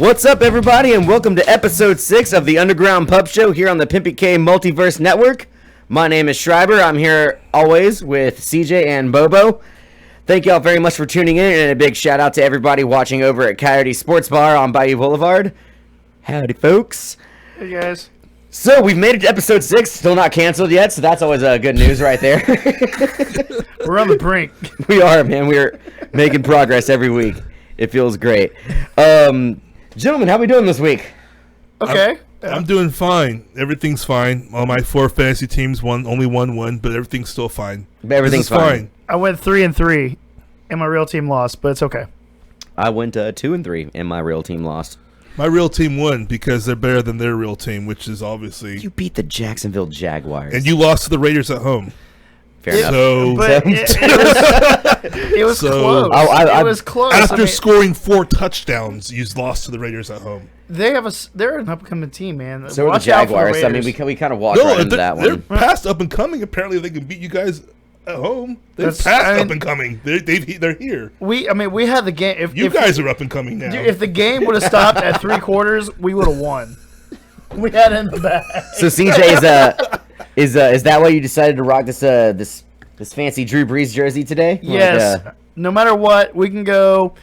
What's up, everybody, and welcome to episode 6 of the Underground Pub Show here on the Pimpy K Multiverse Network. My name is Schreiber. I'm here always with CJ and Bobo. Thank y'all very much for tuning in, and a big shout out to everybody watching over at Coyote Sports Bar on Bayou Boulevard. Howdy, folks. Hey, guys. So, we've made it to episode 6, still not canceled yet, so that's always good news right there. We're on the brink. We are, man. We're making progress every week. It feels great. Gentlemen, how we doing this week? Okay. I'm doing fine. Everything's fine. All my 4 fantasy teams only won, but everything's still fine. Everything's fine. I went 3-3, and my real team lost, but it's okay. I went 2-3, and my real team lost. My real team won because they're better than their real team, which is obviously... You beat the Jacksonville Jaguars. And you lost to the Raiders at home. Fair enough. So, But it was So- close. It was close. after scoring 4 touchdowns, you lost to the Raiders at home. they're an upcoming team, man. So are the Watch out for the Jaguars. I mean, Raiders. we kind of walked right into that they're one. past up and coming. Apparently, they can beat you guys at home. They're That's- past I mean- up and coming. They're here. we had the game. You guys are up and coming now. If the game would have stopped at 3 quarters, we would have won. We had it in the bag. So CJ is that why you decided to rock this fancy Drew Brees jersey today? Yes. No matter what, we can go.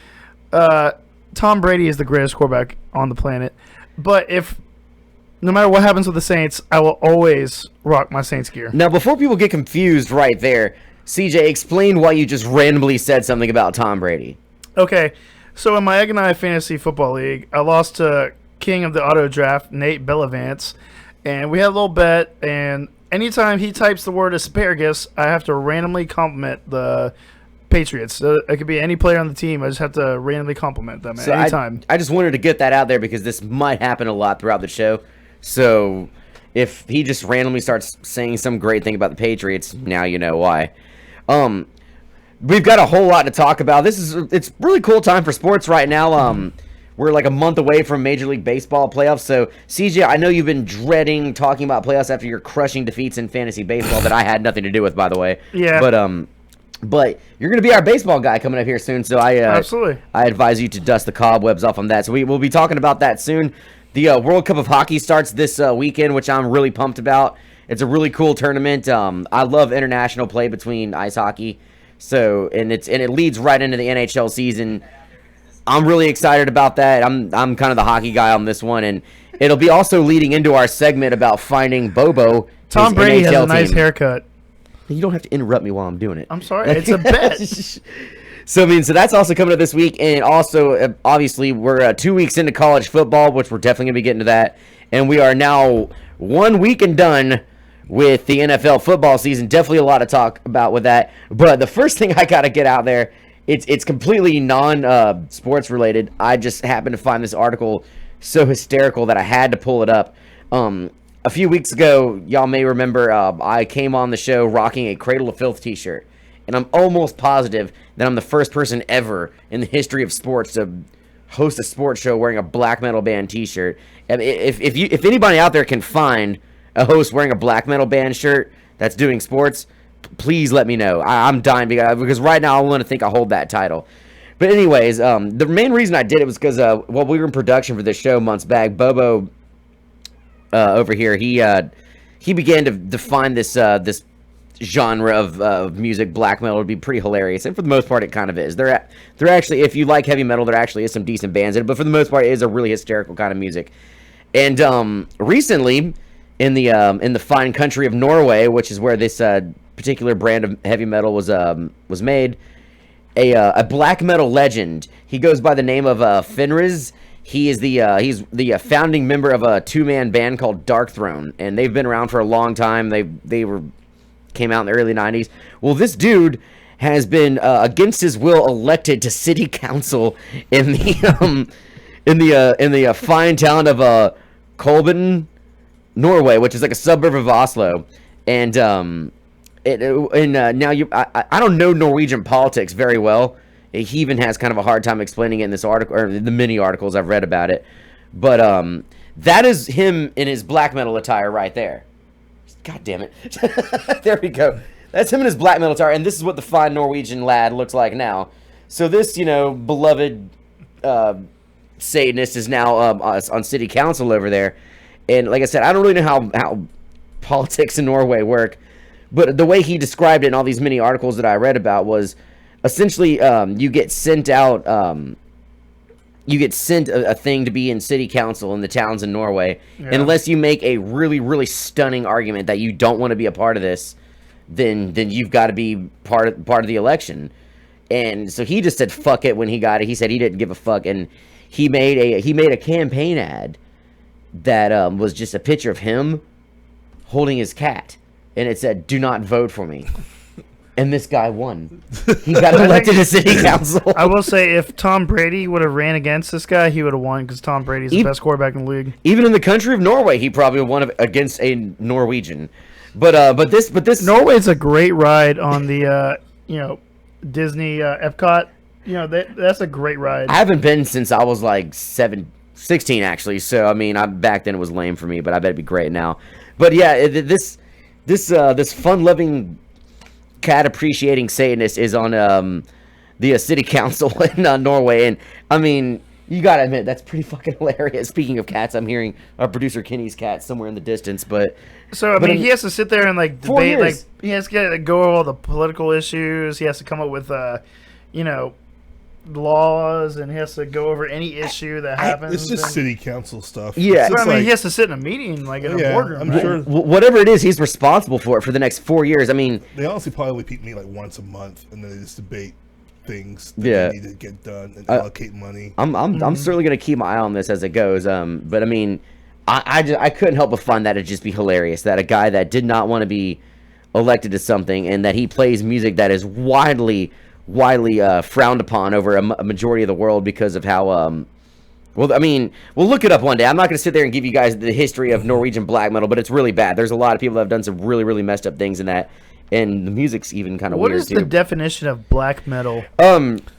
Tom Brady is the greatest quarterback on the planet. But no matter what happens with the Saints, I will always rock my Saints gear. Now, before people get confused right there, CJ, explain why you just randomly said something about Tom Brady. Okay, so in my Egg and I Fantasy Football League, I lost to King of the Auto Draft, Nate Bellavance, and we had a little bet, and anytime he types the word asparagus, I have to randomly compliment the Patriots. So it could be any player on the team. I just have to randomly compliment them at any time. I just wanted to get that out there because this might happen a lot throughout the show. So if he just randomly starts saying some great thing about the Patriots, now you know why. We've got a whole lot to talk about. It's really cool time for sports right now. We're like a month away from Major League Baseball playoffs. So, CJ, I know you've been dreading talking about playoffs after your crushing defeats in fantasy baseball that I had nothing to do with, by the way. Yeah. But you're going to be our baseball guy coming up here soon, so Absolutely. I advise you to dust the cobwebs off on that. So we'll be talking about that soon. The World Cup of Hockey starts this weekend, which I'm really pumped about. It's a really cool tournament. I love international play between ice hockey. So and it leads right into the NHL season. I'm really excited about that. I'm kind of the hockey guy on this one, and it'll be also leading into our segment about finding Bobo. Tom Brady has a nice haircut. You don't have to interrupt me while I'm doing it. I'm sorry. It's a bet. So that's also coming up this week, and also obviously we're 2 weeks into college football, which we're definitely gonna be getting to that, and we are now 1 week and done with the NFL football season. Definitely a lot to talk about with that. But the first thing I gotta get out there, it's completely non sports related. I just happened to find this article so hysterical that I had to pull it up. A few weeks ago, y'all may remember, I came on the show rocking a Cradle of Filth t-shirt. And I'm almost positive that I'm the first person ever in the history of sports to host a sports show wearing a black metal band t-shirt. If anybody out there can find a host wearing a black metal band shirt that's doing sports, please let me know. I'm dying because right now I want to think I hold that title. But anyways, the main reason I did it was because while we were in production for this show months back, Bobo over here, he began to define this genre of music, black metal, to be pretty hilarious, and for the most part it kind of is. They're actually, if you like heavy metal, there actually is some decent bands in it, but for the most part it is a really hysterical kind of music. And recently in the fine country of Norway, which is where this particular brand of heavy metal was made, a black metal legend, he goes by the name of Fenriz. He's the founding member of a 2-man band called Dark Throne, and they've been around for a long time. They came out in the early 90s. Well, this dude has been against his will elected to city council in the fine town of Kolben, Norway, which is like a suburb of Oslo. And now I don't know Norwegian politics very well. He even has kind of a hard time explaining it in this article, or the mini articles I've read about it. But that is him in his black metal attire right there. God damn it. There we go. That's him in his black metal attire, and this is what the fine Norwegian lad looks like now. So this, beloved Satanist is now on city council over there. And like I said, I don't really know how politics in Norway work, but the way he described it in all these many articles that I read about was essentially you get sent out, you get sent a thing to be in city council in the towns in Norway, unless you make a really, really stunning argument that you don't want to be a part of this, then you've got to be part of the election. And so he just said fuck it when he got it. He said he didn't give a fuck, and he made a campaign ad that was just a picture of him holding his cat, and it said, "Do not vote for me." And this guy won. He got elected to city council. I will say, if Tom Brady would have ran against this guy, he would have won because Tom Brady's the best quarterback in the league. Even in the country of Norway, he probably won against a Norwegian. But this Norway's a great ride on the Disney Epcot. That's a great ride. I haven't been since I was like 16 actually. So I mean, back then it was lame for me, but I bet it'd be great now. But yeah, this fun-loving, cat-appreciating Satanist is on the city council in Norway, and I mean, you gotta admit that's pretty fucking hilarious. Speaking of cats, I'm hearing our producer Kenny's cat somewhere in the distance, but so I mean, he has to sit there and like debate, like he has to go over all the political issues. He has to come up with laws, and he has to go over any issue that happens. It's just city council stuff. Yeah, so, I mean, he has to sit in a meeting, like in a boardroom. I'm sure. Whatever it is, he's responsible for it for the next 4 years. I mean, they honestly probably meet like once a month, and then they just debate things that they need to get done and allocate money. I'm certainly gonna keep my eye on this as it goes. But I mean, I couldn't help but find that it'd just be hilarious that a guy that did not want to be elected to something, and that he plays music that is widely frowned upon over a majority of the world because of how well, I mean, we'll look it up one day. I'm not going to sit there and give you guys the history of Norwegian black metal, but it's really bad. There's a lot of people that have done some really, really messed up things in that, and the music's even kind of weird too. What is the definition of black metal?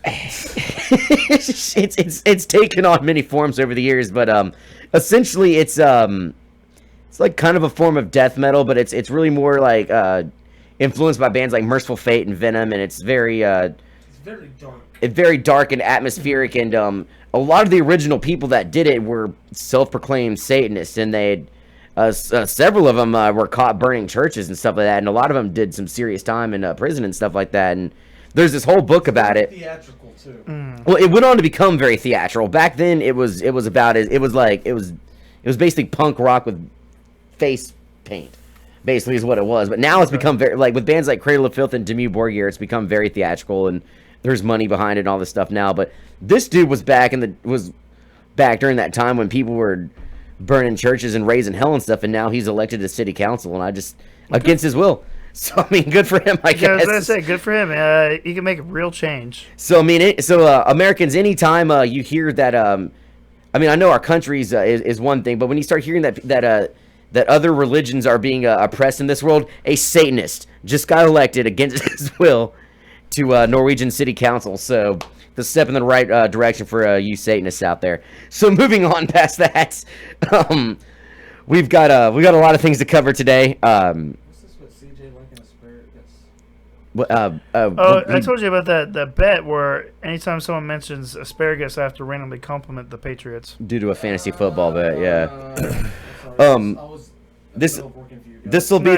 It's taken on many forms over the years, but essentially it's like kind of a form of death metal, but it's really more like influenced by bands like Merciful Fate and Venom, and it's very dark. It's very dark and atmospheric, and a lot of the original people that did it were self-proclaimed Satanists, and they several of them were caught burning churches and stuff like that, and a lot of them did some serious time in prison and stuff like that. And there's this whole book about it. Theatrical too. Well, it went on to become very theatrical. Back then, it was basically punk rock with face paint. Basically is what it was, but now it's become very, like, with bands like Cradle of Filth and Dimmu Borgir, it's become very theatrical, and there's money behind it and all this stuff now. But this dude was back during that time when people were burning churches and raising hell and stuff, and now he's elected to city council, and against his will. So I mean, good for him, I guess. I was gonna say, good for him. He can make a real change. So I mean, Americans, anytime you hear that, I mean, I know our country's is one thing, but when you start hearing that other religions are being oppressed in this world, a Satanist just got elected against his will to Norwegian City Council. So the step in the right direction for you Satanists out there. So moving on past that, we've got a lot of things to cover today. What's this with CJ Lincoln asparagus? I told you about that bet where anytime someone mentions asparagus, I have to randomly compliment the Patriots. Due to a fantasy football bet, yeah. This will be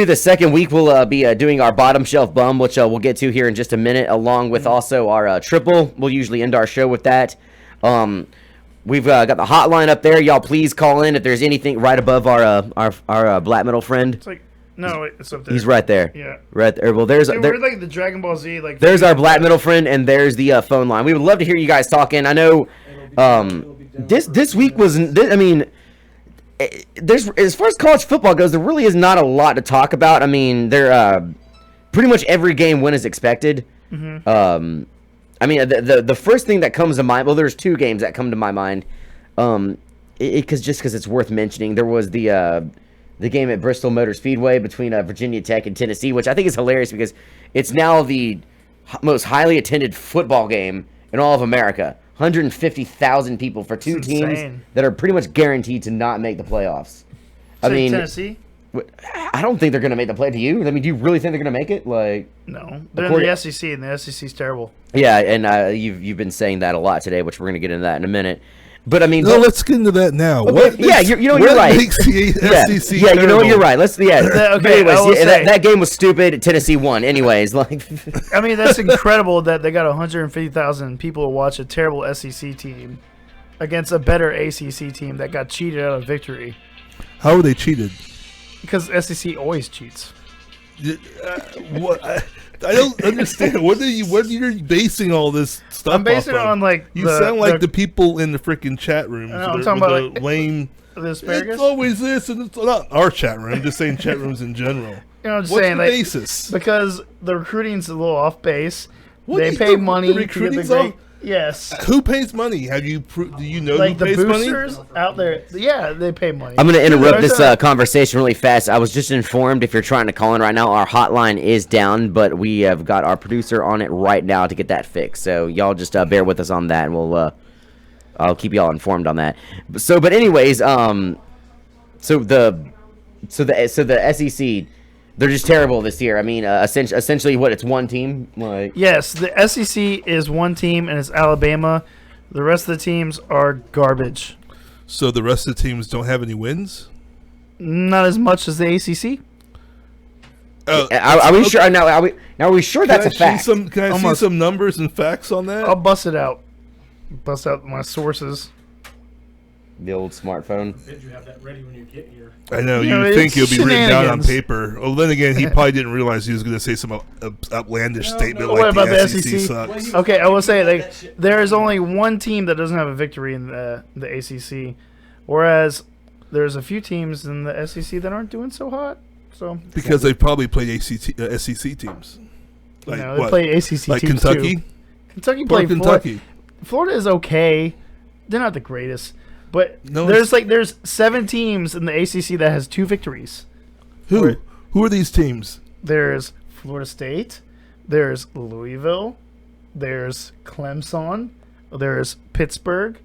the second week we'll be doing our bottom shelf bum, which we'll get to here in just a minute, along with also our triple. We'll usually end our show with that. We've got the hotline up there. Y'all please call in if there's anything right above our black metal friend. It's like, no, it's up there. He's right there. Yeah. Right there. Well, we're like the Dragon Ball Z. Like, there's our black metal friend, and there's the phone line. We would love to hear you guys talking. I know this week was. I mean, there's, as far as college football goes, there really is not a lot to talk about. I mean, pretty much every game went as expected. Mm-hmm. I mean, the first thing that comes to mind. Well, there's two games that come to my mind. Because it's worth mentioning. There was the game at Bristol Motor Speedway between Virginia Tech and Tennessee, which I think is hilarious because it's now the most highly attended football game in all of America. 150,000 people for two teams that are pretty much guaranteed to not make the playoffs. I mean, Tennessee? I don't think they're going to make the play. Do you? I mean, do you really think they're going to make it? Like, No, they're in According- the SEC, and the SEC's terrible. yeah, and you've been saying that a lot today, which we're going to get into that in a minute. But I mean, No, let's get into that now. What yeah, makes, you're what right. makes the yeah, SEC yeah, you know what? You're terrible? right. Let's Okay, But I anyways, will yeah, say- that game was stupid. Tennessee won. Anyways, like, I mean, that's incredible that they got 150,000 people to watch a terrible SEC team against a better ACC team that got cheated out of victory. How were they cheated? Because SEC always cheats. What? I don't understand. What are you basing all this stuff I'm basing it off of? on like You sound like the people in the freaking chat rooms. No, I'm with talking the about, like, lame. the asparagus. It's always this, and it's not our chat room. I'm just saying chat rooms in general. You know, I'm just What's saying, the like, basis? because the recruiting's a little off base. What They do you pay think money the to get the recruiting's great. off? Yes, Who pays money? Have you? Do you know like who the pays boosters money? out there. Yeah, they pay money. I'm going to interrupt There's this a- conversation really fast. I was just informed if you're trying to call in right now, our hotline is down, but we have got our producer on it right now to get that fixed. So y'all just bear with us on that, and I'll keep y'all informed on that. But anyways, so the SEC, they're just terrible this year. I mean, essentially, what, it's one team, like. Yes, the SEC is one team, and it's Alabama. The rest of the teams are garbage. So the rest of the teams don't have any wins. Not as much as the ACC. Are we sure now? Are we sure that's a fact? Can I see Almost. some numbers and facts on that? I'll bust it out. Bust out my sources. The old smartphone. Did you have that ready when you get here? I know You know, you think it's it'll be written down on shenanigans. paper. Well, then again, he probably didn't realize he was going to say some outlandish statement no. like What about the the SEC SEC? sucks. Okay, I will say like there is only one team that doesn't have a victory in the ACC, whereas there's a few teams in the SEC that aren't doing so hot. So Because they probably played SEC teams. you Like know, they what? play ACC Like teams Kentucky? too. Kentucky Poor played Kentucky. Florida is okay. They're not the greatest, but No, there's 7 teams in the ACC that has 2 victories. Who? Who are these teams? There's Florida State, there's Louisville, there's Clemson, there's Pittsburgh,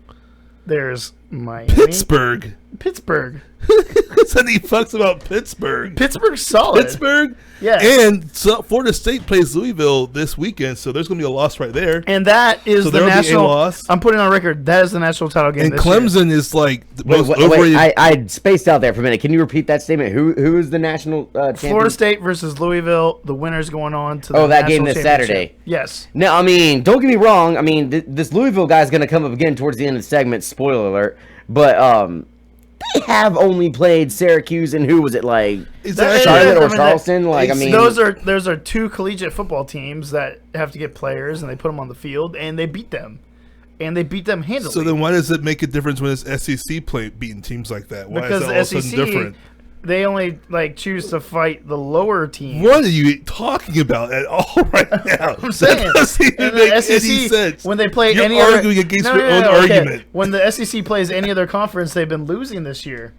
there's Miami. Pittsburgh. Pittsburgh. Said he fucks about Pittsburgh. Pittsburgh's solid. Pittsburgh? Yeah. And so Florida State plays Louisville this weekend, so there's going to be a loss right there. And that is So the there will be a national. loss. I'm putting on record. That is the national title game. And this year. Clemson is like the Wait, most wait, overrated. I spaced out there for a minute. Can you repeat that statement? Who is the national champion? Florida State versus Louisville. The winner's going on to the Oh, that game national this championship. Saturday. Yes. Now, I mean, don't get me wrong. I mean, this Louisville guy's going to come up again towards the end of the segment. Spoiler alert. But they have only played Syracuse and who was it, like Is That- that Charlotte or that- Charleston? Like, I mean, those are 2 collegiate football teams that have to get players, and they put them on the field, and they beat them, handily. So then, why does it make a difference when it's SEC beating teams like that? Why because is that all the of a sudden SEC, different? they only choose to fight the lower team. What are you talking about at all right now? I'm saying, That doesn't even and make the SEC, any sense. when they play You're any arguing other, against your own argument. When the SEC plays any other conference, they've been losing this year,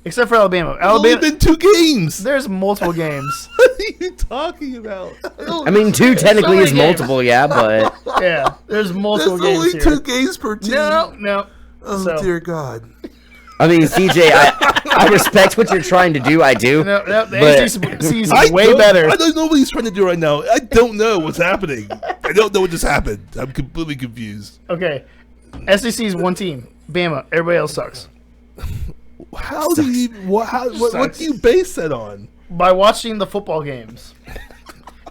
except for Alabama. It's only Alabama, been 2 games. there's multiple games. What are you talking about? I mean, 2 technically many is multiple, yeah, but Yeah, there's multiple There's only games 2 here. games per team. No. Oh So- dear God. I mean, CJ, I respect what you're trying to do. I do. No, the But- ACC is way better. I don't know what he's trying to do right now. I don't know what's happening. I don't know what just happened. I'm completely confused. Okay, SEC is one team. Bama. Everybody else sucks. How do you? What do you base that on? By watching the football games,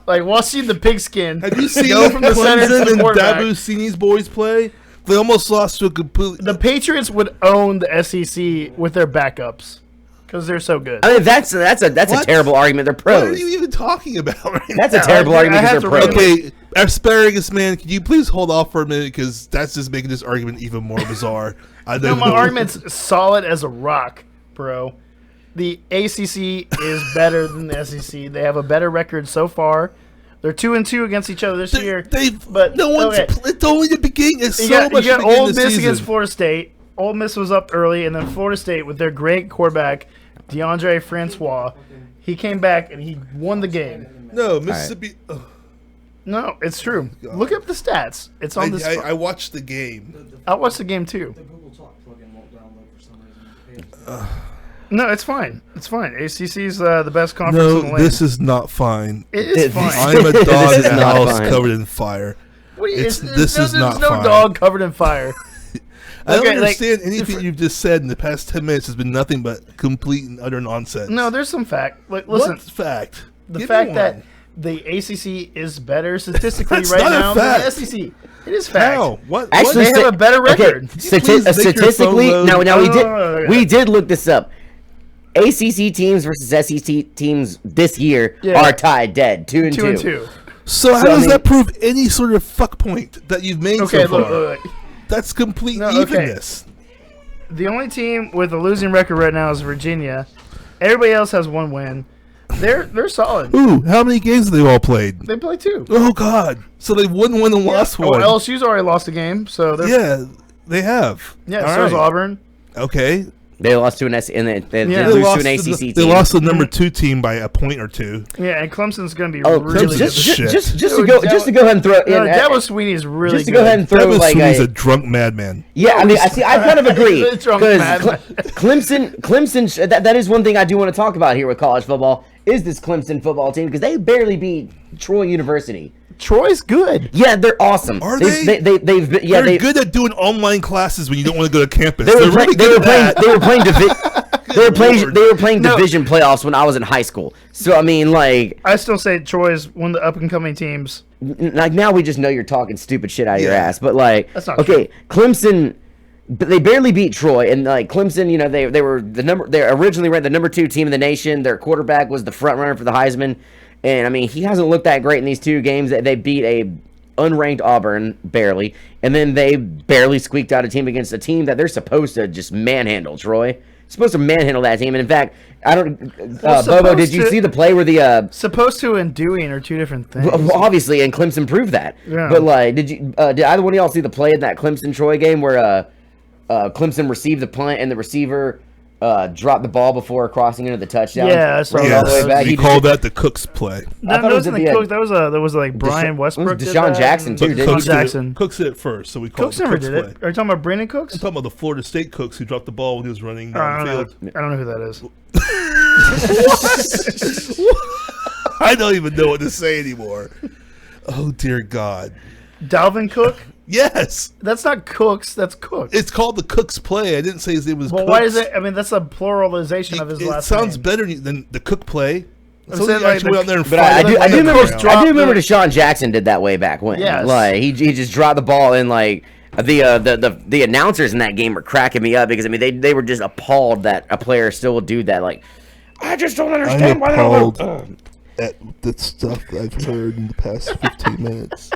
like watching the pigskin. Have you seen go from the center to Clemson the and quarterback. Dabu Sini's boys play? They almost lost to a complete. The Patriots would own the SEC with their backups because they're so good. I mean, that's a What? terrible argument. They're What are pros. you even talking about right That's now? a terrible I argument have because they're to pros. really- Okay, asparagus man, can you please hold off for a minute because that's just making this argument even more bizarre. I No, don't my know. argument's solid as a rock, bro. The ACC is better than the SEC. They have a better record so far. They're 2-2 against each other this year. But no one's. okay. It's only the beginning. It's You so got, much you got beginning Ole of the Miss season. against Florida State. Ole Miss was up early, and then Florida State with their great quarterback, DeAndre Francois. He came back and he won the game. No, Mississippi. ugh. No, it's true. Look up the stats. It's on this. I watched the game. I'll watch the game too. The Google Talk plugin won't download for some reason. No, it's fine. It's fine. ACC's the best conference in the No, land. this is not fine. It is fine. I'm a This dog is in a not house fine. covered in fire. What do you- It's- it's- this no, is there's not no fine. dog covered in fire. I don't Okay, like, understand anything you've just said in the past 10 minutes has been nothing but complete and utter nonsense. No, there's some fact. Like, listen, What fact? the Give me fact one. that the ACC is better statistically That's right not a now than the fact. SEC. It is fact. How? What? Actually, They what? have a better record. you please make your statistically, phone no, load? no, No. we did look this up. ACC teams versus SEC teams this year Yeah. are tied dead 2-2. 2-2. So how So, I does mean- that prove any sort of fuck point that you've made Okay, so far? look. That's complete No, okay. evenness. The only team with a losing record right now is Virginia. Everybody else has one win. They're solid. Ooh, how many games have they all played? They play 2. Oh God! So they won one and lost Oh, one. LSU's already lost a game, so they're Yeah, they have. yeah. All So is right. Auburn. Okay. They lost to an S and they Yeah. lose lost to an ACC team. They lost the number 2 team by a point or two. Yeah, and Clemson's going to be Oh, really Clemson's good. shit. just to Dude, go that just to was- go ahead and throw No, in Dabo Sweeney is really just to good. go ahead and throw Devin like Sweeney's a a drunk madman. yeah. I mean, I see. I kind of agree The drunk because madman. Clemson. That is one thing I do want to talk about here with college football is this Clemson football team because they barely beat Troy University. Troy's good. Yeah, they're awesome. Are They've they? been, yeah, They're good at doing online classes when you don't want to go to campus. They were, They're really they were good playing. at They were playing. Lord. They were playing No. division playoffs when I was in high school. So I mean, like, I still say Troy's one of the up and coming teams. like now we just know you're talking stupid shit out of your Yeah. ass. But like, That's not okay, Clemson. They barely beat Troy, and like Clemson, you know, they were the number. They originally ranked the number 2 team in the nation. Their quarterback was the front runner for the Heisman, and I mean he hasn't looked that great in these 2 games. They beat a unranked Auburn barely, and then they barely squeaked out a team against a team that they're supposed to just manhandle. Troy supposed to manhandle that team, and in fact, I don't. Bobo, supposed did you to- see the play where the Supposed to and doing are 2 different things. well, obviously, and Clemson proved that. Yeah. But like, did either one of y'all see the play in that Clemson Troy game where Clemson received the punt and the receiver dropped the ball before crossing into the touchdown? Yeah, I saw Thrown that. all the way Yes, back. we He call just- that the Cook's play. No, thought that it was wasn't at the the Cook. end. That was like Brian Westbrook. did Deshaun that, Jackson, and too, didn't Deshaun he? Jackson. Cooks did it first, so we call Cooks it the never Cook's did play. it. Are you talking about Brandon Cooks? I'm talking about the Florida State Cooks who dropped the ball when he was running I don't down the know. field. I don't know who that is. I don't even know what to say anymore. Oh dear God! Dalvin Cook? Yes, That's not Cooks. That's Cook. it's called the Cook's play. I didn't say his name was. Well, Cooks. why is it? I mean, that's a pluralization of his It last sounds name. better than the Cook play. I'm So saying, he like, actually went out there and But I do Like the remember. Cook I dropped do remember the- Deshaun Jackson did that way back when. Yes. Like he just dropped the ball and like. The announcers in that game were cracking me up because I mean they were just appalled that a player still would do that. Like, I just don't understand I'm why they don't. appalled at the stuff I've heard in the past 15 minutes.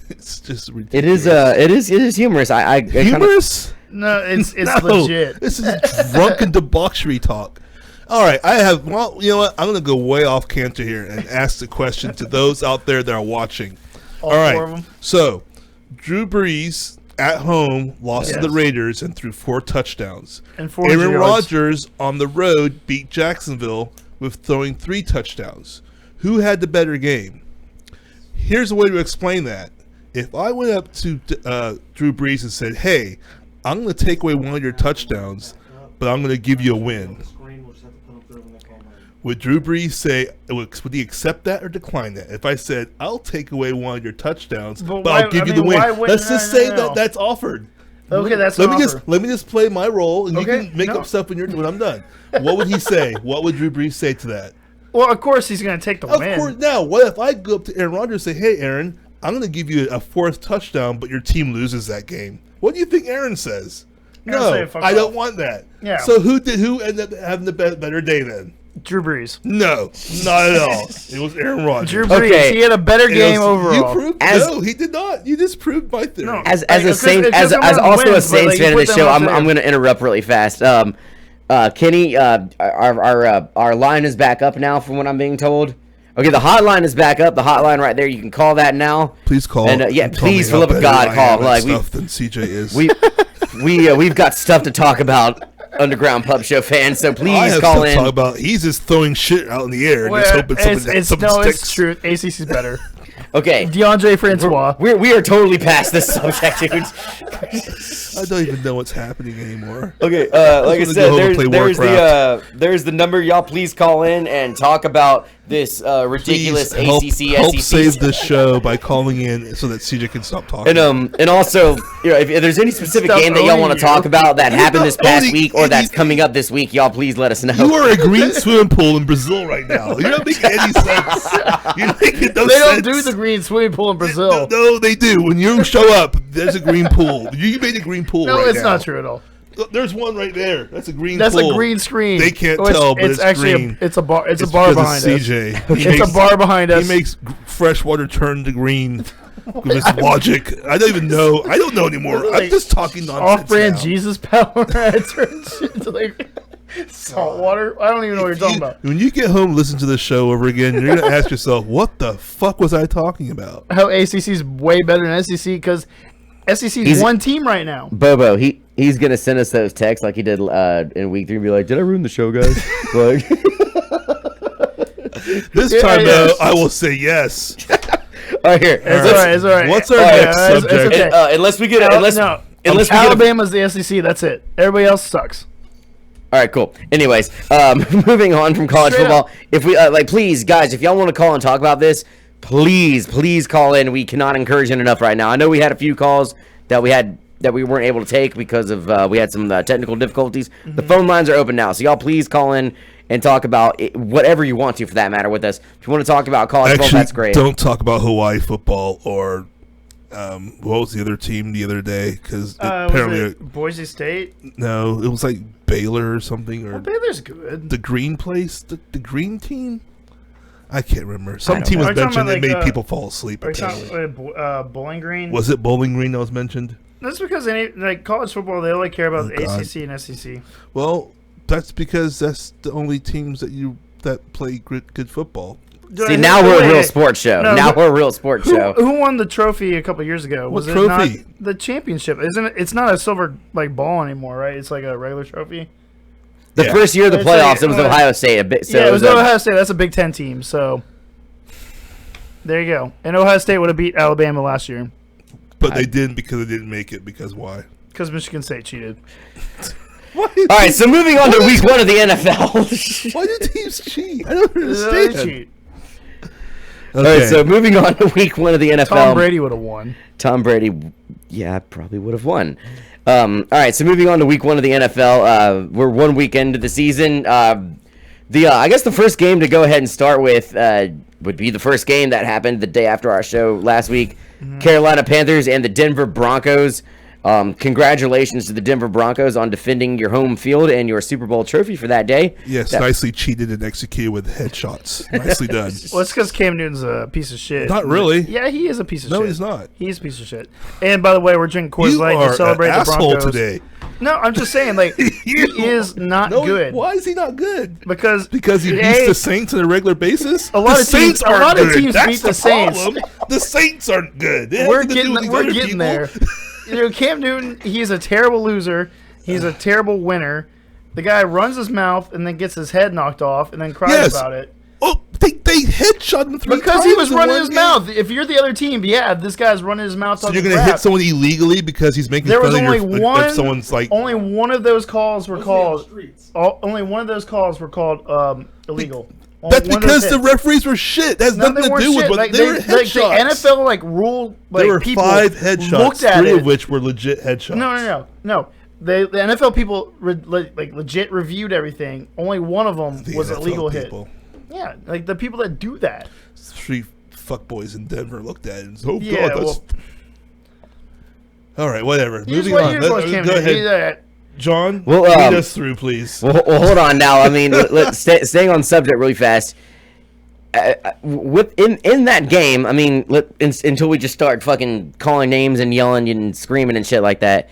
It's just ridiculous. It is humorous. I kinda- Humorous? No, it's No, legit. This is drunken debauchery talk. All right, well, you know what? I'm going to go way off canter here and ask the question to those out there that are watching. All All four of right, them. so Drew Brees at home lost to the Yes. Raiders and threw 4 touchdowns. And 400 Aaron yards. Rodgers on the road beat Jacksonville with throwing 3 touchdowns. Who had the better game? Here's a way to explain that. If I went up to Drew Brees and said, hey, I'm going to take away one of your touchdowns, but I'm going to give you a win, Screen, we'll just have to put them through when they call mine. would Drew Brees say, would he accept that or decline that? If I said, I'll take away one of your touchdowns, But but why- I'll give I you the mean, win. why wouldn't- Let's just no, say no, no. that that's offered. Okay, that's Let an me offer. just let me just play my role, and Okay, you can make no. up stuff when I'm done. What would he say? What would Drew Brees say to that? Well, of course he's going to take the Of win. course. Now, what if I go up to Aaron Rodgers and say, "Hey, Aaron, I'm going to give you a 4th touchdown, but your team loses that game"? What do you think Aaron says? Aaron No, say, "Fuck I off." don't want that. Yeah. So who ended up having the better day then? Drew Brees. No, not at all. It was Aaron Rodgers. Drew Brees. Okay. He had a better It game was- overall. You proved As- he did not. You just proved my theory. No. as Like, a it's Saints just- as it's just also a wins, but, Saints like, fan you of the put show, them on I'm there. going to interrupt really fast. Kenny, our line is back up now, from what I'm being told. Okay, the hotline is back up. The hotline right there. You can call that now. Please call. And, yeah, and tell me please, how for the love of better God, I call. am at Like, stuff than CJ is. We've got stuff to talk about, Underground Pub Show fans. So I please have call stuff to talk in. about. He's just throwing shit out in the air and Well, just hoping something it's sticks. true. ACC's better. Okay. DeAndre Francois. We are totally past this subject, dude. I don't even know what's happening anymore. Okay, like I just said, wanna go home and play there's the number. Y'all please call in and talk about this ridiculous Please ACC help SEC. save this show by calling in so that CJ can stop talking. And also, if there's any specific Stop game that y'all owning want to you. talk about that happened this past owning week or that's anything. coming up this week, y'all please let us know. You are a green swimming pool in Brazil right now. You're not making any sense. You're making no They don't sense. do the green swimming pool in Brazil. No, they do. When you show up, there's a green pool. You made a green pool. No, right it's now. not true at all. Look, there's one right there. That's a green That's pool. a green screen. They can't Oh, tell, but it's actually green. it's a bar. It's a It's bar because behind of us. CJ. He It's makes- a bar behind us. He makes fresh water turn to green with his logic. I don't even know. I don't know anymore. I'm Like, just talking nonsense Off-brand now. Jesus power. It turns into like salt water. I don't even know what you're talking about. When you get home, listen to this show over again. You're gonna ask yourself, "What the fuck was I talking about?" How ACC's way better than SEC because SEC's He's- one team right now. Bobo, he's gonna send us those texts like he did in week 3 and be like, "Did I ruin the show, guys?" Like, This Yeah, time, yeah. though, I will say yes. all right, here. It's right. all right. It's all right. What's our Yeah, next it's subject? okay. Unless we get No, unless no. unless we get a, Alabama's the SEC. That's it. Everybody else sucks. all right, cool. Anyways, moving on from college Straight football. up. If we please, guys, if y'all want to call and talk about this, please call in. We cannot encourage it enough right now. I know we had a few calls that we weren't able to take because of we had some technical difficulties. The phone lines are open now, so y'all please call in and talk about whatever you want to, for that matter, with us. If you want to talk about college football, Actually, that's great. don't talk about Hawaii football or what was the other team the other day? Because apparently, Boise State? no, it was like Baylor or something, or Baylor's good. the Green place, the Green team. I can't remember. Some don't team know. was Are you talking mentioned that about, made like, people fall asleep. Are you talking apparently. Bowling Green? Was it Bowling Green that was mentioned? That's because college football, they only care about the God. ACC and SEC. Well, that's because that's the only teams that play good football. See, now we're a real sports show. No, now who- we're a real sports show. Who won the trophy a couple years ago? What Was it trophy? not the championship? Isn't it? It's not a silver ball anymore, right? It's like a regular trophy. The Yeah. first year of the It's like- playoffs, it was Ohio State. A bit. So yeah, it was like- Ohio State. That's a Big Ten team. So there you go. And Ohio State would have beat Alabama last year But they didn't because they didn't make it. Because why? because Michigan State cheated. All right, so moving on to week 1 of the NFL. Why do teams cheat? I don't They understand. cheat. All right, so moving on to week 1 of the NFL. Tom Brady would have won. Tom Brady, yeah, probably would have won. All right, so moving on to week 1 of the NFL. We're 1 week into the season. I guess the first game to go ahead and start with would be the first game that happened the day after our show last week. Carolina Panthers and the Denver Broncos. Congratulations to the Denver Broncos on defending your home field and your Super Bowl trophy for that day. Yes, That- nicely cheated and executed with headshots. Nicely done. Well, it's because Cam Newton's a piece of shit. Not really. Yeah, he is a piece of No, shit. he's not. He's a piece of shit. And by the way, we're drinking Coors You Light are to celebrate an the asshole Broncos. today. No, I'm just saying, like, he is not No, good. Why is he not good? Because he beats the Saints on a regular basis. A lot the of teams- Saints a aren't lot of good. teams That's beat the Saints. problem. The Saints aren't good. It has we're nothing to do with these we're other getting people. there. You know, Cam Newton, he's a terrible loser. He's a terrible winner. The guy runs his mouth and then gets his head knocked off and then cries Yes. about it. Oh, they headshot him 3 Because times he was in running one his game. mouth. If you're the other team, yeah, this guy's running his mouth. So talking you're gonna crap. hit someone illegally because he's making There fun was of only your, one. if someone's like. Only one of those calls were Those are on the called. streets. Only one of those calls were called illegal. Only That's one of those because the hits. referees were shit. That has No, nothing they to weren't do with shit. what Like, they were like, headshots. the NFL rule. Like, there were people 5 headshots, looked at 3 it. of which were legit headshots. No. The NFL people legit reviewed everything. Only one of them The was a NFL legal people. hit. Yeah, like the people that do that. 3 fuckboys in Denver looked at it and said, "Oh Yeah, God, that's." well, All right, whatever. you just Moving want on. you just watch Cam Go Newton. ahead, John. Well, lead us through, please. Well, hold on now. I mean, staying on subject really fast. In that game, I mean, until we just start fucking calling names and yelling and screaming and shit like that.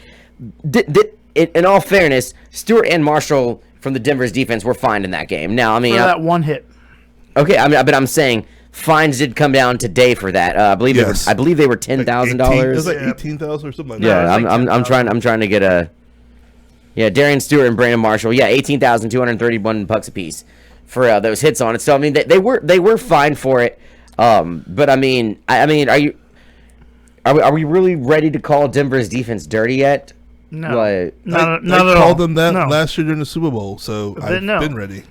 In all fairness, Stewart and Marshall from the Denver's defense were fine in that game. Now, I mean, for that one hit. okay, but I'm saying fines did come down today for that. I believe Yes. they were $10,000. It was like Yeah. 18,000 or something like Yeah, that. it was like I'm trying to get a. Yeah, Darian Stewart and Brandon Marshall. Yeah, $18,231 bucks apiece for those hits on it. So I mean, they were fined for it. But I mean, are we really ready to call Denver's defense dirty yet? No, Like, not I at all. called them that No. last year during the Super Bowl, so I've no. been ready.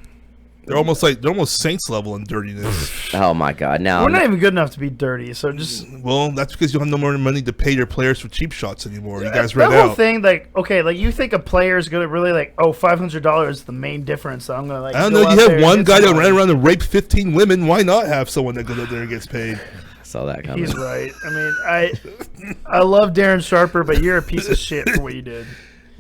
They're almost Saints level in dirtiness. oh my God! Now We're not even good enough to be dirty. So just Well, that's because you have no more money to pay your players for cheap shots anymore. You guys ran that whole out. thing, like, okay, like you think a player is gonna really like, oh, $500 is the main difference. So I'm gonna like. I don't go know. out You there have and one get guy that somebody. ran around and raped 15 women. Why not have someone that goes out there and gets paid? saw that coming. He's right. I mean, I love Darren Sharper, but you're a piece of shit for what you did.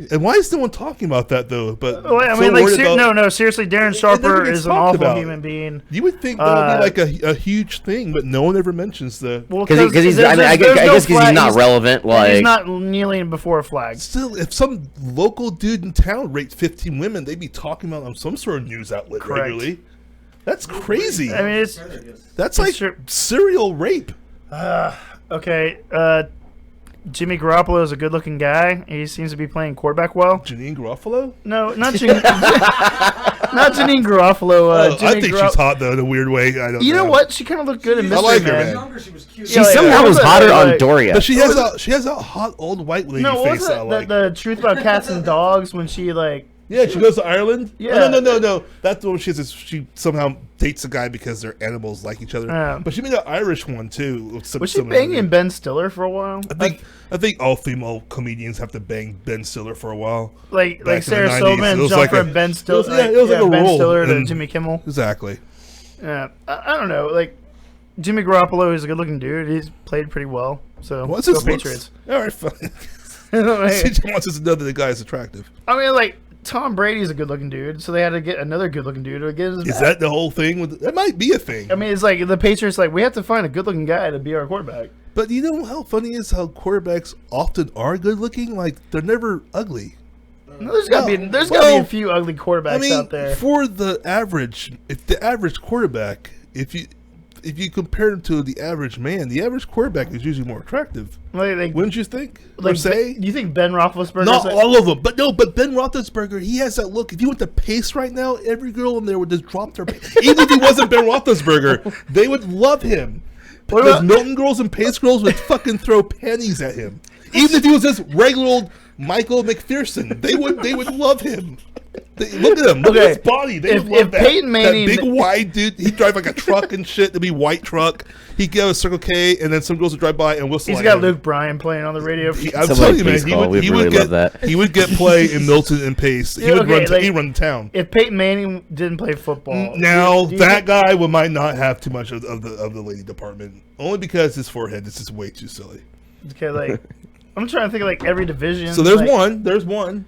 And why is no one talking about that though? But Well, I so mean, like, worried about- no, seriously, Darren It never Sharper gets is an talked awful about. human being. You would think that would be like a huge thing, but no one ever mentions the. Well, Because he's, there's- I there's no guess because he's flag. not relevant. Like, He's not kneeling before a flag. Still, if some local dude in town raped 15 women, they'd be talking about it on some sort of news outlet Correct. regularly. That's crazy. I mean, it's That's like true. serial rape. okay. Jimmy Garoppolo is a good-looking guy. He seems to be playing quarterback well. Janine Garofalo? No, not Janine. Not Janine Garofalo. I Jimmy think Garo- she's hot though in a weird way. I don't You know what? She kind of looked good in I Mystery like her, Man. man. younger, she was cute. she Yeah, somehow yeah. was What was hotter that, on like- Doria. But she has a hot old white lady No, what face was that I it? like. The truth about cats and dogs when she like. Yeah, she goes to Ireland. Yeah. Oh, no. That's the one she somehow dates a guy because their animals like each other. Yeah. But she made an Irish one too. with some- Was she some of banging them. Ben Stiller for a while? I think all female comedians have to bang Ben Stiller for a while. Like back in the Sarah 90s, Silverman it was jumped like from a- Ben Stiller. it was like a Ben role Stiller to in- Jimmy Kimmel. Exactly. Yeah, I don't know. Like Jimmy Garoppolo is a good-looking dude. He's played pretty well. So What's go his Patriots. All right, fine. Like, CJ wants us to know that the guy is attractive. I mean, like Tom Brady's a good-looking dude, so they had to get another good-looking dude to get his. Is that the whole thing? That might be a thing. I mean, it's like the Patriots. Like we have to find a good-looking guy to be our quarterback. But you know how funny is how quarterbacks often are good looking? Like they're never ugly. No, there's got to be a well, few ugly quarterbacks I mean, out there. for the average, if the average quarterback, if you compare him to the average man, the average quarterback is usually more attractive. Like, Wouldn't you think? like Or say? you think Ben Roethlisberger? Not all of them, but no. But Ben Roethlisberger, he has that look. If you went to Pace right now, every girl in there would just drop their. Even if he wasn't Ben Roethlisberger, they would love him. What Because about- Milton girls and Pace girls would fucking throw pennies at him. Even if he was just regular old Michael McPherson, they would love him. Look at him. Look at his body. They If- would love if that. Peyton Manning- that big wide dude, he'd drive like a truck and shit. It'd be white truck. He'd go a Circle K, and then some girls would drive by and whistle. He's at got him. Luke Bryan playing on the radio. I'm Somebody telling you, man, please he call. would, We'd he really would love get that. he would get play in Milton and Pace. He Yeah, would okay, run. like- He'd run town. If Peyton Manning didn't play football, Now do you that think- guy might not have too much of the lady department, only because his forehead is just way too silly. Okay, like I'm trying to think of like every division. So there's like, one. There's one.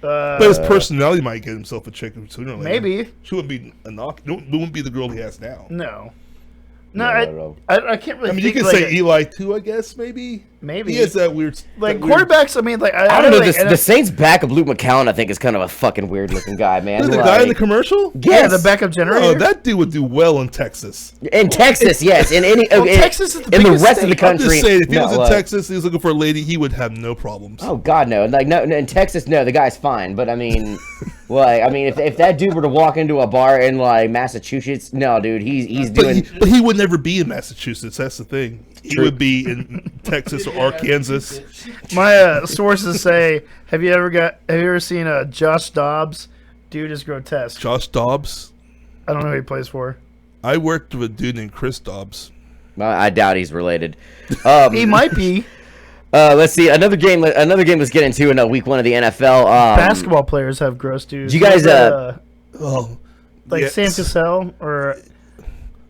Uh, But his personality might get himself a chick sooner or later. Maybe. She wouldn't be a knock. It wouldn't be the girl he has now. no, No. I can't really. I mean, you think could like say Eli too. I guess maybe. Maybe. He has that weird. like that weird- quarterbacks. I mean, like I don't know. like, The Saints' backup Luke McCown, I think, is kind of a fucking weird looking guy, man. The Like, guy in the commercial. yeah, yes. the backup generator. Oh, that dude would do well in Texas. In Texas, yes. In any, Well, Texas is the in the biggest rest of the state. I'm country. just saying, if he no, was in like- Texas, he was looking for a lady, he would have no problems. Oh God, no! Like no, in Texas, no, the guy's fine. But I mean, like, I mean, if that dude were to walk into a bar in like Massachusetts, no, dude, he's doing. But he would never be in Massachusetts. That's the thing. He True. would be in Texas or Arkansas. My sources say, have you ever seen Josh Dobbs? Dude is grotesque. Josh Dobbs. I don't know who he plays for. I worked with a dude named Chris Dobbs. I doubt he's related. He might be. Let's see another game. Let's get into in week 1 of the NFL. Basketball players have gross dudes. you guys, Oh, like yeah, Sam Cassell or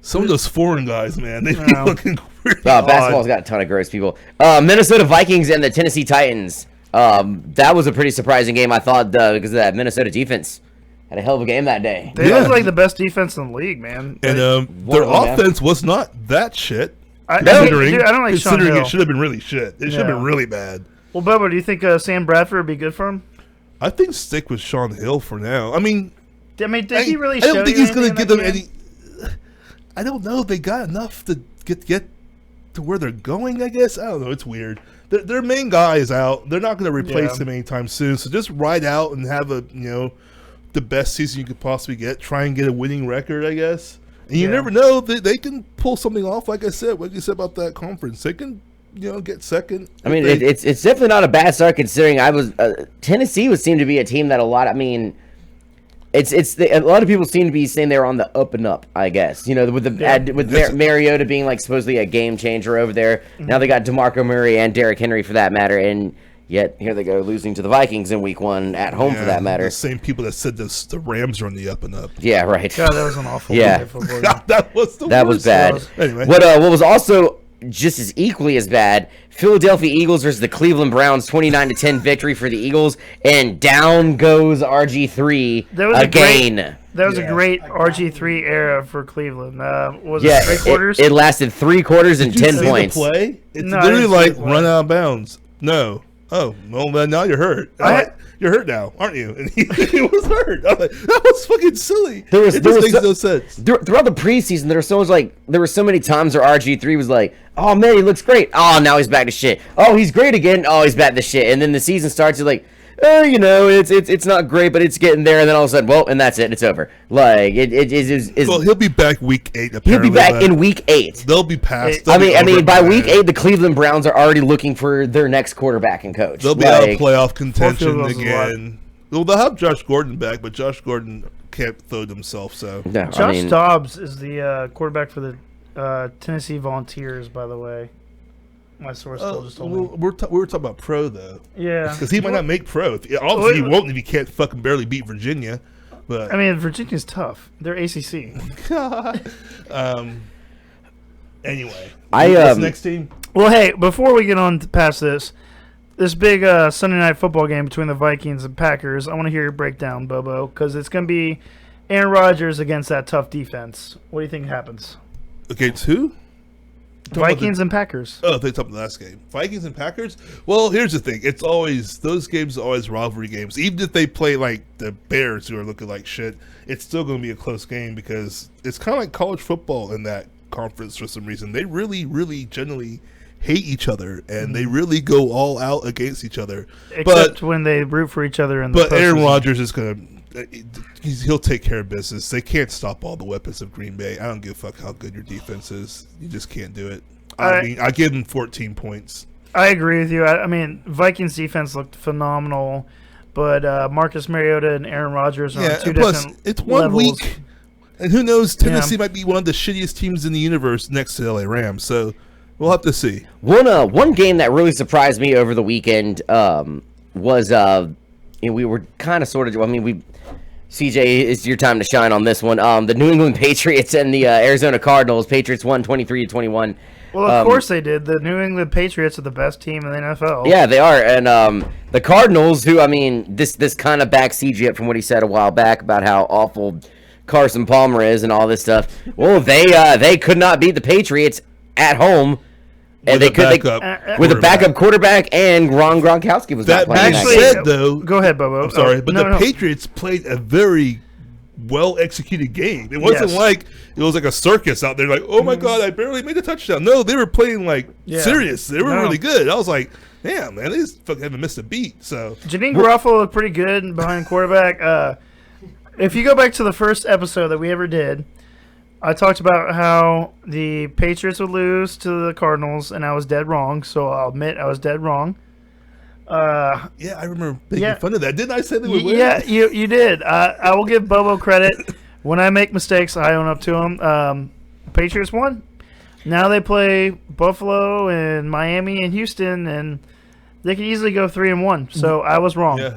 some of those foreign guys, man, they be No. looking really Basketball's odd. got a ton of gross people. Minnesota Vikings and the Tennessee Titans. That was a pretty surprising game, I thought, because of that Minnesota defense had a hell of a game that day. they Yeah. look like the best defense in the league, man. And One their of them, yeah. offense was not that shit. I Considering, dude, I don't like Sean considering Hill. it should have been really shit. It should have Yeah. been really bad. Well, Bubba, do you think Sam Bradford would be good for him? I think stick with Sean Hill for now. I mean, Did he really I show don't think you he's going to anything give in them that any. I don't know. They got enough to get to where they're going. I guess I don't know. It's weird. Their main guy is out. They're not going to replace Yeah. him anytime soon. So just ride out and have the best season you could possibly get. Try and get a winning record. I guess. And you Yeah. never know that they can pull something off. Like I said, what you said about that conference, they can, get second. I mean, If they- it's definitely not a bad start considering Tennessee would seem to be a team that a lot. I mean, a lot of people seem to be saying they're on the up and up. I guess with Mariota being like supposedly a game changer over there. Now they got DeMarco Murray and Derrick Henry for that matter, and yet here they go losing to the Vikings in Week 1 at home for that matter. The same people that said the Rams are on the up and up. Yeah, right. God, that was an awful. Yeah. day for football. God, that was the That was worst. bad. Anyway. What was also just as equally as bad, Philadelphia Eagles versus the Cleveland Browns, 29-10 victory for the Eagles, and down goes RG3 That was again. That was Yeah. a great RG3 era for Cleveland. Was Yeah, it 3/4? it lasted 3 quarters and Did you 10 see the points. play? It's No, I literally didn't see like the play. run out of bounds. No. Oh, well, then now you're hurt. You're hurt now, aren't you? And he was hurt. I'm like, that was fucking silly. There was it just makes so- no sense. Throughout the preseason, there were so many times where RG3 was like, "Oh man, he looks great. Oh, now he's back to shit. Oh, he's great again. Oh, he's back to shit." And then the season starts, you're like, it's not great, but it's getting there. And then all of a sudden, well, and that's it. It's over. Like it is. Well, he'll be back week 8. He'll Apparently, be back but in week 8. They'll be past. I I they'll be mean, over by by week then. 8, the Cleveland Browns are already looking for their next quarterback and coach. They'll be out of Like, playoff contention goals is a again. Well, they'll have Josh Gordon back, but Josh Gordon can't throw it himself. So no, Josh I mean, Dobbs is the quarterback for the Tennessee Volunteers, by the way. My source just told me. we were talking about pro though, Yeah. because he might not make pro. Obviously, he won't if he can't fucking barely beat Virginia. But I mean, Virginia's tough. They're ACC. anyway, I, what's the next team? Well, hey, before we get on past this big Sunday night football game between the Vikings and Packers, I want to hear your breakdown, Bobo, because it's going to be Aaron Rodgers against that tough defense. What do you think happens? Against who? Vikings and Packers. Oh, they talked about the last game. Vikings and Packers? Well, here's the thing. It's always, those games are always rivalry games. Even if they play like the Bears, who are looking like shit, it's still going to be a close game because it's kind of like college football in that conference for some reason. They really, really generally hate each other and they really go all out against each other. Except when they root for each other in the But Aaron postseason. Rodgers is going to, he'll take care of business. They can't stop all the weapons of Green Bay. I don't give a fuck how good your defense is. You just can't do it. I mean, I give them 14 points. I agree with you. I mean, Vikings defense looked phenomenal, but Marcus Mariota and Aaron Rodgers are on two and plus, different it's one levels. week. And who knows, Tennessee might be one of the shittiest teams in the universe next to LA Rams. So we'll have to see. one game that really surprised me over the weekend was we were kind of sort of. I mean, CJ, it's your time to shine on this one. The New England Patriots and the Arizona Cardinals. Patriots won 23-21. Well, of course they did. The New England Patriots are the best team in the NFL. Yeah, they are. And the Cardinals, who, I mean, this kind of backs CJ up from what he said a while back about how awful Carson Palmer is and all this stuff. Well, they could not beat the Patriots at home. And With a backup quarterback, and Ron Gronkowski was not That playing. being that game. said, though, Go ahead, Bobo. I'm sorry, but no. Patriots played a very well executed game. It wasn't Yes. like it was like a circus out there. Like, oh my god, I barely made a touchdown. No, they were playing like Yeah. serious. They were No. really good. I was like, damn, man, they just fucking haven't missed a beat. So Janine Garofalo looked pretty good behind quarterback. If you go back to the first episode that we ever did, I talked about how the Patriots would lose to the Cardinals, and I was dead wrong. So I'll admit I was dead wrong. yeah, I remember making Yeah. fun of that. Didn't I say they would win? Yeah, you did. I will give Bobo credit. When I make mistakes, I own up to them. Patriots won. Now they play Buffalo and Miami and Houston, and they could easily go 3-1. So I was wrong. Yeah,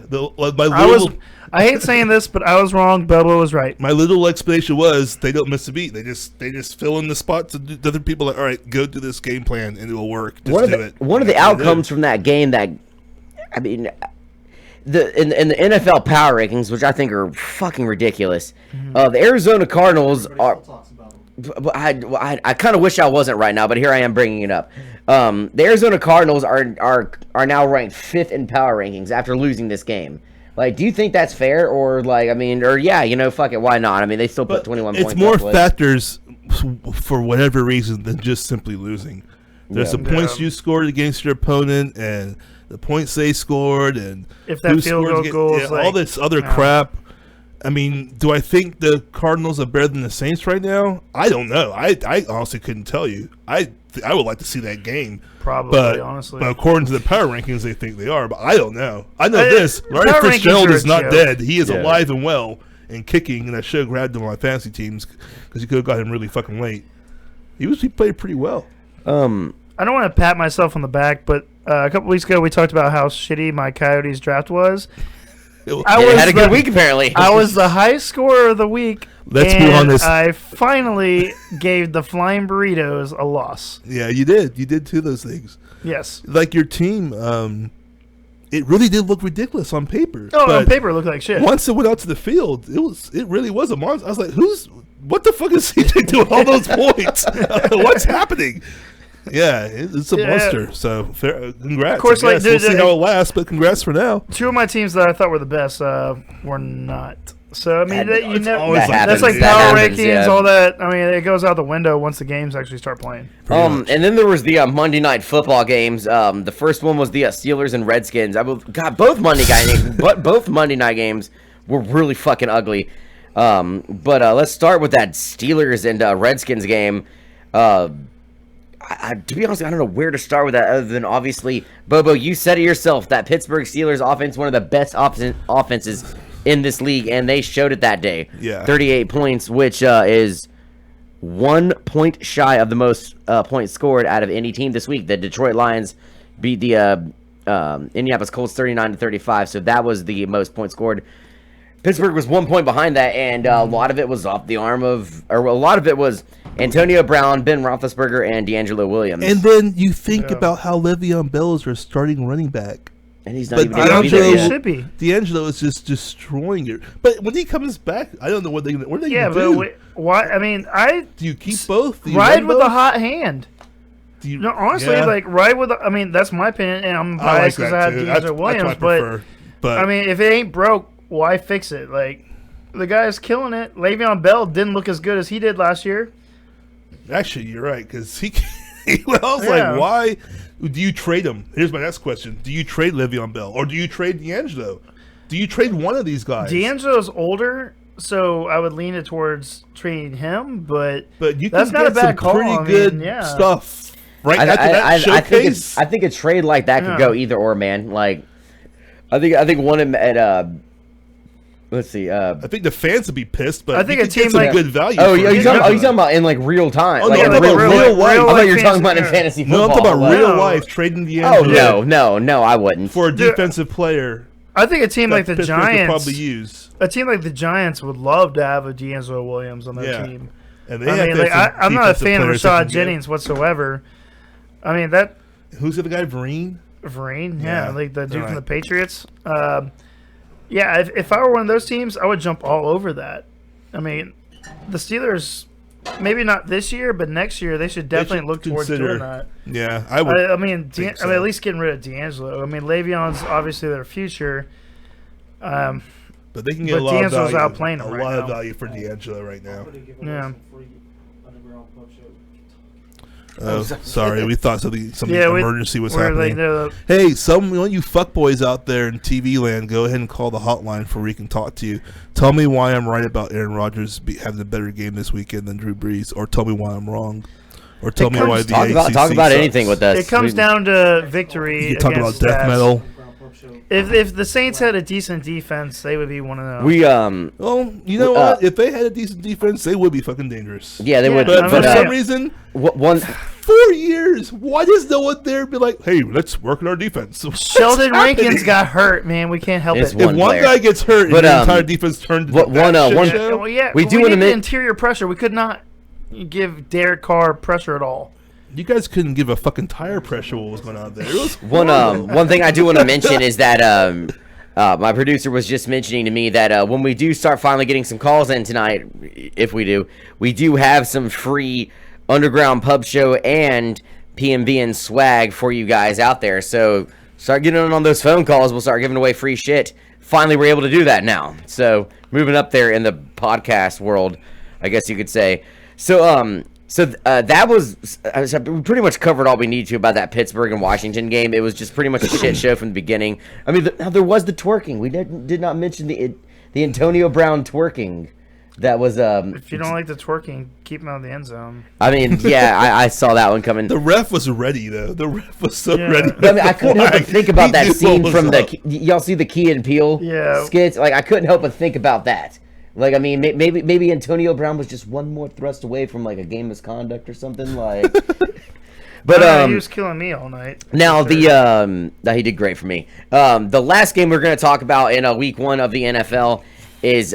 I hate saying this, but I was wrong. Bobo was right. my little explanation was they don't miss a beat. They just fill in the spots. The other people are like, all right, go do this game plan and it will work. Just do it. One of the And they did. outcomes from that game that, I mean, in the NFL power rankings, which I think are fucking ridiculous, the Arizona Cardinals are. Everybody still talks about them. But I kind of wish I wasn't right now, but here I am bringing it up. The Arizona Cardinals are now ranked 5th in power rankings after losing this game. Like, do you think that's fair, or like, I mean, or yeah, fuck it, why not? I mean, they still put 21 points. It's more up, but- factors for whatever reason than just simply losing. There's Yeah. the points you scored against your opponent and the points they scored and If that who field scored goal against- goal is all like- this other yeah. crap. I mean, do I think the Cardinals are better than the Saints right now? I don't know. I honestly couldn't tell you. I would like to see that game. Probably, honestly. But according to the power rankings, they think they are. But I don't know. I know this. Power Larry Fitzgerald rankings are is a not joke. dead. He is Yeah. alive and well and kicking, and I should have grabbed him on my fantasy teams because you could have got him really fucking late. He played pretty well. I don't want to pat myself on the back, but a couple weeks ago we talked about how shitty my Coyotes draft was. I They was had a good the- week apparently. I was the highest scorer of the week. Let's and be honest. I finally gave the Flying Burritos a loss. Yeah, you did. You did two of those things. Yes. Like your team, it really did look ridiculous on paper. Oh, but on paper it looked like shit. once it went out to the field, it really was a monster. I was like, what the fuck is CJ doing all those points? What's happening? Yeah, it's a Yeah. monster. So, congrats. Of course, I like, guess. We'll dude, see how it lasts, but congrats for now. Two of my teams that I thought were the best were not. So I mean, you it's never, always That like that's happens. like That power happens, rankings, yeah. all that. I mean, it goes out the window once the games actually start playing. And then there was the Monday night football games. The first one was the Steelers and Redskins. Both Monday night games were really fucking ugly. But let's start with that Steelers and Redskins game. To be honest, I don't know where to start with that other than obviously, Bobo, you said it yourself, that Pittsburgh Steelers offense, one of the best offenses in this league, and they showed it that day. Yeah. 38 points, which is 1 point shy of the most points scored out of any team this week. The Detroit Lions beat the Indianapolis Colts 39-35, so that was the most points scored. Pittsburgh was 1 point behind that, and a lot of it was off the arm of, or a lot of it was Antonio Brown, Ben Roethlisberger, and D'Angelo Williams. And then you think Yeah. about how Le'Veon Bell is our starting running back. And he's not But even going to be D'Angelo- there He yet. should be. D'Angelo is just destroying it. But when he comes back, I don't know what they're going to Yeah, do. but why? I mean, Do you keep both? Do you ride run with both? a hot hand. Do you, No, honestly, yeah. like ride with. I mean, that's my opinion, and I'm I like biased because that I have too. D'Angelo Williams. That's what I prefer. But I mean, if it ain't broke, why fix it? Like, the guy's killing it. Le'Veon Bell didn't look as good as he did last year. actually, you're right because he. Well, I was Yeah. like, why do you trade him? Here's my next question: do you trade Le'Veon Bell or do you trade D'Angelo? Do you trade one of these guys? D'Angelo's older, so I would lean it towards trading him. But But you that's can not a get bad some call. pretty I mean, good yeah. stuff right after that I think showcase. I think a trade like that could Yeah. go either or, man. Like, I think one at let's see. I think the fans would be pissed, but I think you a could get team some like- good value. Oh, for you it. talking about in like real time? Oh, like no, in I'm talking about real life. I thought you were talking fantasy- about in fantasy No, football. I'm talking about like- real No. life trading Oh D'Angelo no, I wouldn't. for a Dude, defensive player. I think a team that like the Pittsburgh could Giants, probably use. a team like the Giants would love to have a D'Angelo Williams on their Yeah. team. And they I have mean, to like, have some I'm not a defensive fan of players that Rashad can get- Jennings whatsoever. I mean, that Who's the other guy? Vereen? Vereen, Yeah, yeah, like the dude from right. the Patriots. Yeah, if I were one of those teams, I would jump all over that. I mean, the Steelers, maybe not this year, but next year they should definitely look towards doing that. Yeah, I would. I mean, think I mean, at so. least getting rid of D'Angelo. I mean, Le'Veon's obviously their future. but they can get but a lot of D'Angelo's value. outplaying him a right lot of now. value for D'Angelo right now. Yeah. Oh, sorry, we thought something Yeah, emergency was we're happening. like the Hey, some of you fuckboys out there in TV land, go ahead and call the hotline for we can talk to you. Tell me why I'm right about Aaron Rodgers having a better game this weekend than Drew Brees, or tell me why I'm wrong, or tell me why the Talk about ACC sucks. anything with us. it comes down to victory. You talk about against death stats. metal. If the Saints had a decent defense, they would be one of them. We Well, you know Uh, what? If they had a decent defense, they would be fucking dangerous. yeah, they Yeah, would. But I'm for gonna some say- reason, One 4 years, why does no one there be like, hey, let's work on our defense? What's Sheldon happening? Rankins got hurt, man. We can't help It's it. If one one player. guy gets hurt, But, and the entire defense turned into one- that shit one- show? Well, yeah, We we do need wanna the make- interior pressure. We could not give Derek Carr pressure at all. You guys couldn't give a fucking tire pressure what was going on there. It was one thing I do want to mention is that my producer was just mentioning to me that when we do start finally getting some calls in tonight, if we do have some free underground pub show and PMVN swag for you guys out there. So start getting on those phone calls. We'll start giving away free shit. Finally, we're able to do that now. So moving up there in the podcast world, I guess you could say. So that was we pretty much covered all we need to about that Pittsburgh and Washington game. It was just pretty much a shit show from the beginning. I mean, there was the twerking. We did not mention the Antonio Brown twerking. That was If you don't like the twerking, keep him out of the end zone. I mean, yeah, I saw that one coming. The ref was ready though. The ref was so Yeah. ready. I mean, I couldn't help but think about He that knew scene what from was up. y'all see the Key and Peele Yeah. skits. Like, I couldn't help but think about that. Like, I mean, maybe Antonio Brown was just one more thrust away from like a game misconduct or something. Like, but He was killing me all night. now For sure. no, he did great for me. The last game we're going to talk about in week 1 of the NFL is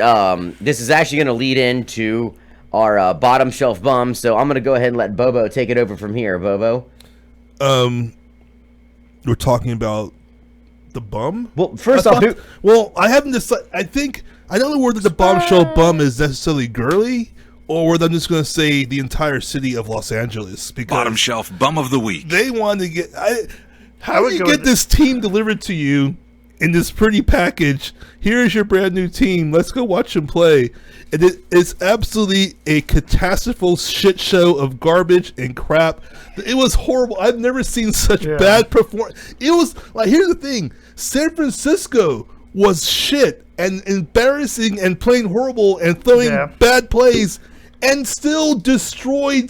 this is actually going to lead into our bottom shelf bum. So I'm going to go ahead and let Bobo take it over from here. Bobo. We're talking about the bum. Well, first off, Well, I haven't decided. I don't know whether the bombshell bum is necessarily girly, or whether I'm just going to say the entire city of Los Angeles, because Bottom shelf bum of the week. they wanted to get. How would do you go get with- this team delivered to you in this pretty package? Here's your brand new team. Let's go watch them play. And it's absolutely a catastrophic shit show of garbage and crap. It was horrible. I've never seen such Yeah. bad performance. It was like, here's the thing: San Francisco was shit and embarrassing and playing horrible and throwing Yeah. bad plays, and still destroyed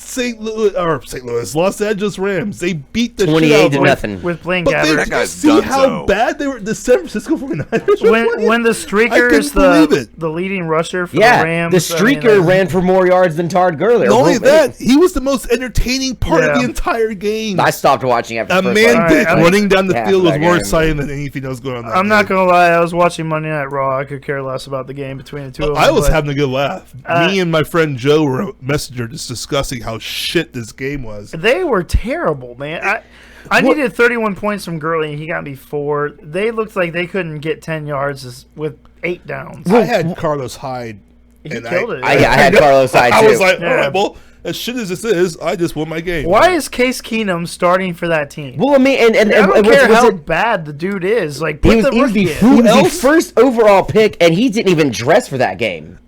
Los Angeles Rams. They beat the shit 28 out of to them. nothing. With Blaine But they, Gabbert. That guy's see done how so. bad they were. The San Francisco 49ers were when playing? the I streaker couldn't is believe it. the leading rusher for Yeah, the Rams. the I mean, streaker ran for more yards than Todd Gurley. Not only that, he was the most entertaining part of Yeah. the entire game. I stopped watching after A the first man like, dick I mean- running down the Yeah, field was that more game. exciting than anything else going on. That I'm not game. gonna lie. I was watching Monday Night Raw. I could care less about the game between the two of them. I was but having a good laugh. Me and my friend Joe were a messenger just discussing how shit this game was. They were terrible, man. I needed 31 points from Gurley, and he got me 4. They looked like they couldn't get 10 yards with 8 downs. I had Carlos Hyde. He and killed it. I had Carlos Hyde I too. was like, Yeah. all right, well, as shit as this is, I just won my game. Why is Case Keenum starting for that team? well, I mean, and I don't was care it- how bad the dude is. Like, he put was, the he was rookie the, in. he was the else? first overall pick, and he didn't even dress for that game.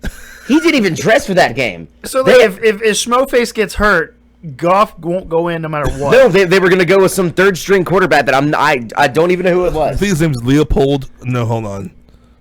He didn't even dress for that game. So They- like, if Schmoface gets hurt, Goff won't go in no matter what. no, they were going to go with some third string quarterback that I don't even know who it I was. think his name's Leopold. No, hold on.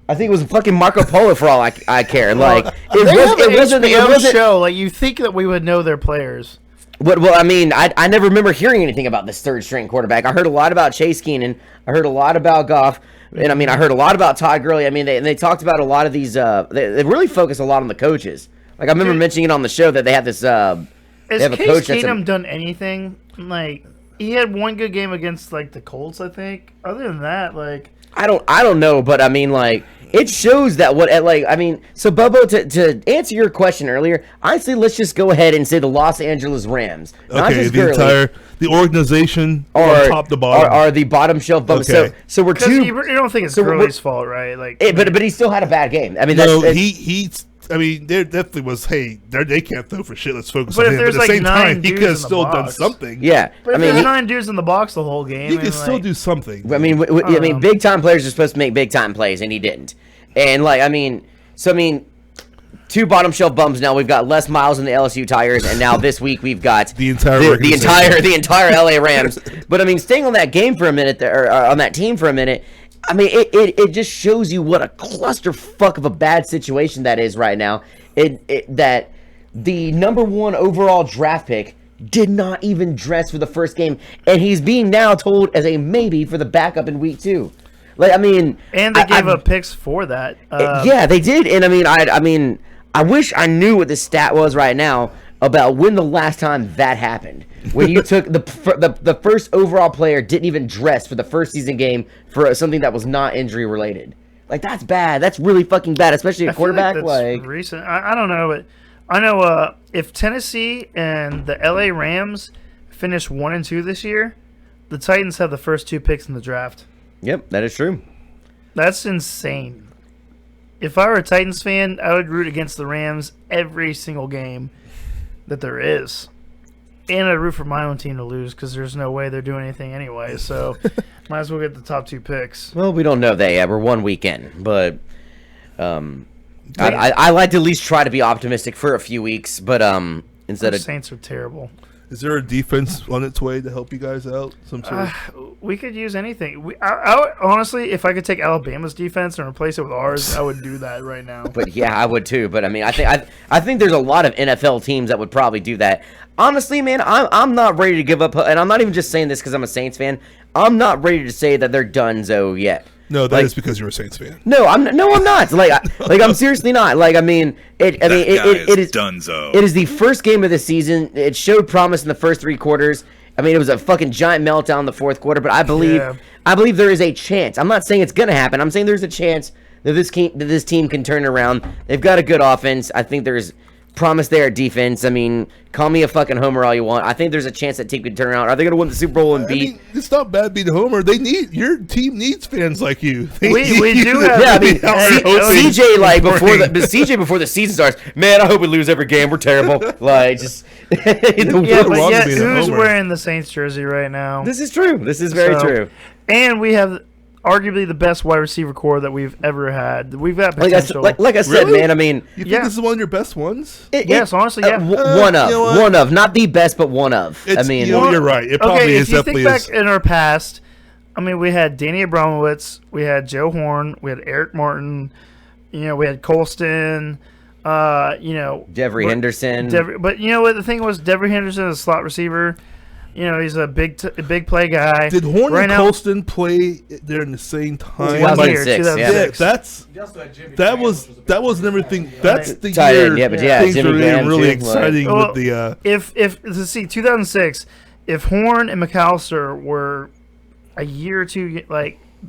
I think it was fucking Marco Polo for all I care. Like They have an it wasn't show. Like, you think that we would know their players. Well, I mean, I never remember hearing anything about this third string quarterback. I heard a lot about Chase Keenan. I heard a lot about Goff. And I mean, I heard a lot about Todd Gurley. I mean, they talked about a lot of these. They really focus a lot on the coaches. Like I remember mentioning it on the show that they have this. They Has have a Case coach that's Keenum done anything? Like, he had one good game against like the Colts, I think. Other than that, like, I don't know, but I mean, like it shows that what like I mean. So Bobo, to answer your question earlier, honestly, let's just go ahead and say the Los Angeles Rams, not Okay, just the Gurley, organization or from top to bottom. are the bottom shelf bum. Okay. So we're because two. you don't think it's so we're- Gurley's fault, right? Like, But he still had a bad game. I mean, no, that's he. I mean, there definitely was. Hey, they can't throw for shit. Let's focus But on if him. But at there's, the like, same 9 time, he dudes could in have the still done box. something. yeah. but I if mean, there's 9 dudes in the box the whole game, He I could mean, still like, do something. I mean, I mean, big time players are supposed to make big time plays, and he didn't. And like, I mean, two bottom shelf bums now. We've got Les Miles in the LSU Tigers, and now this week we've got The entire the organization. entire LA Rams. But I mean, staying on that game for a minute, or on that team for a minute. I mean, it just shows you what a clusterfuck of a bad situation that is right now. That the number 1 overall draft pick did not even dress for the first game, and he's being now told as a maybe for the backup in week 2. Like, I mean, and they gave up picks for that. yeah, they did, and I mean, I wish I knew what the stat was right now about when the last time that happened. When you took the first overall player didn't even dress for the first season game for something that was not injury related. Like, that's bad. That's really fucking bad, especially a I feel quarterback. that's Like, recent. I don't know, but I know if Tennessee and the LA Rams finish 1 and 2 this year, the Titans have the first 2 picks in the draft. yep, that is true. That's insane. If I were a Titans fan, I would root against the Rams every single game that there is. And I'd root for my own team to lose because there's no way they're doing anything anyway. So might as well get the top 2 picks. Well, we don't know that yet. We're 1 week in, but I like to at least try to be optimistic for a few weeks. But instead The of Saints are terrible. Is there a defense on its way to help you guys out? Some sort of... We could use anything. Honestly, if I could take Alabama's defense and replace it with ours, I would do that right now. But yeah, I would too. But I mean, I think there's a lot of NFL teams that would probably do that. Honestly, man, I'm not ready to give up, and I'm not even just saying this because I'm a Saints fan. I'm not ready to say that they're donezo yet. No, that is because you're a Saints fan. No, I'm not. Like I'm seriously not. Like I mean, it is Dunzo. It is the first game of the season. It showed promise in the first 3 quarters. I mean, it was a fucking giant meltdown in the 4th quarter. But I believe there is a chance. I'm not saying it's gonna happen. I'm saying there's a chance that this team can turn it around. They've got a good offense. I think there's promise there at defense. I mean, call me a fucking homer all you want. I think there's a chance that team could turn around. Are they going to win the Super Bowl and beat? I mean, it's not bad being a homer. Your team needs fans like you. We do have. Yeah, I mean, CJ like CJ before the season starts. Man, I hope we lose every game. We're terrible. Like just. Yeah, wrong but yet, with being a who's homer. wearing the Saints jersey right now? This is true. This is very true. And we have arguably the best wide receiver core that we've ever had. We've got potential. Like I said, Really? man. I mean, You think Yeah. this is one of your best ones? Yes, honestly, yeah. One of, you know what? one of, not the best, but one of. I It's, mean, you're right. It probably okay, is if you definitely think back is. in our past, I mean, we had Danny Abramowitz, we had Joe Horn, we had Eric Martin, we had Colston, Devery Henderson. but you know what? The thing was, Devery Henderson is a slot receiver. He's a big play guy. Did Horn right and now, Colston play during the same time? 2006, Yeah, 2006. that was everything. That's the Tight year. end, yeah, but yeah, things Jimmy were Graham really too, exciting Well, with the. if let's see, 2006, if Horn and McAllister were a year or two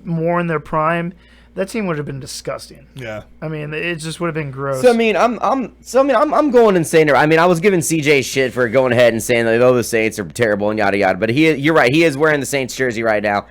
more in their prime, that team would have been disgusting. Yeah. I mean, it just would have been gross. So I mean, I'm going and saying I mean, I was giving CJ shit for going ahead and saying that the Saints are terrible and yada yada. But you're right. He is wearing the Saints jersey right now.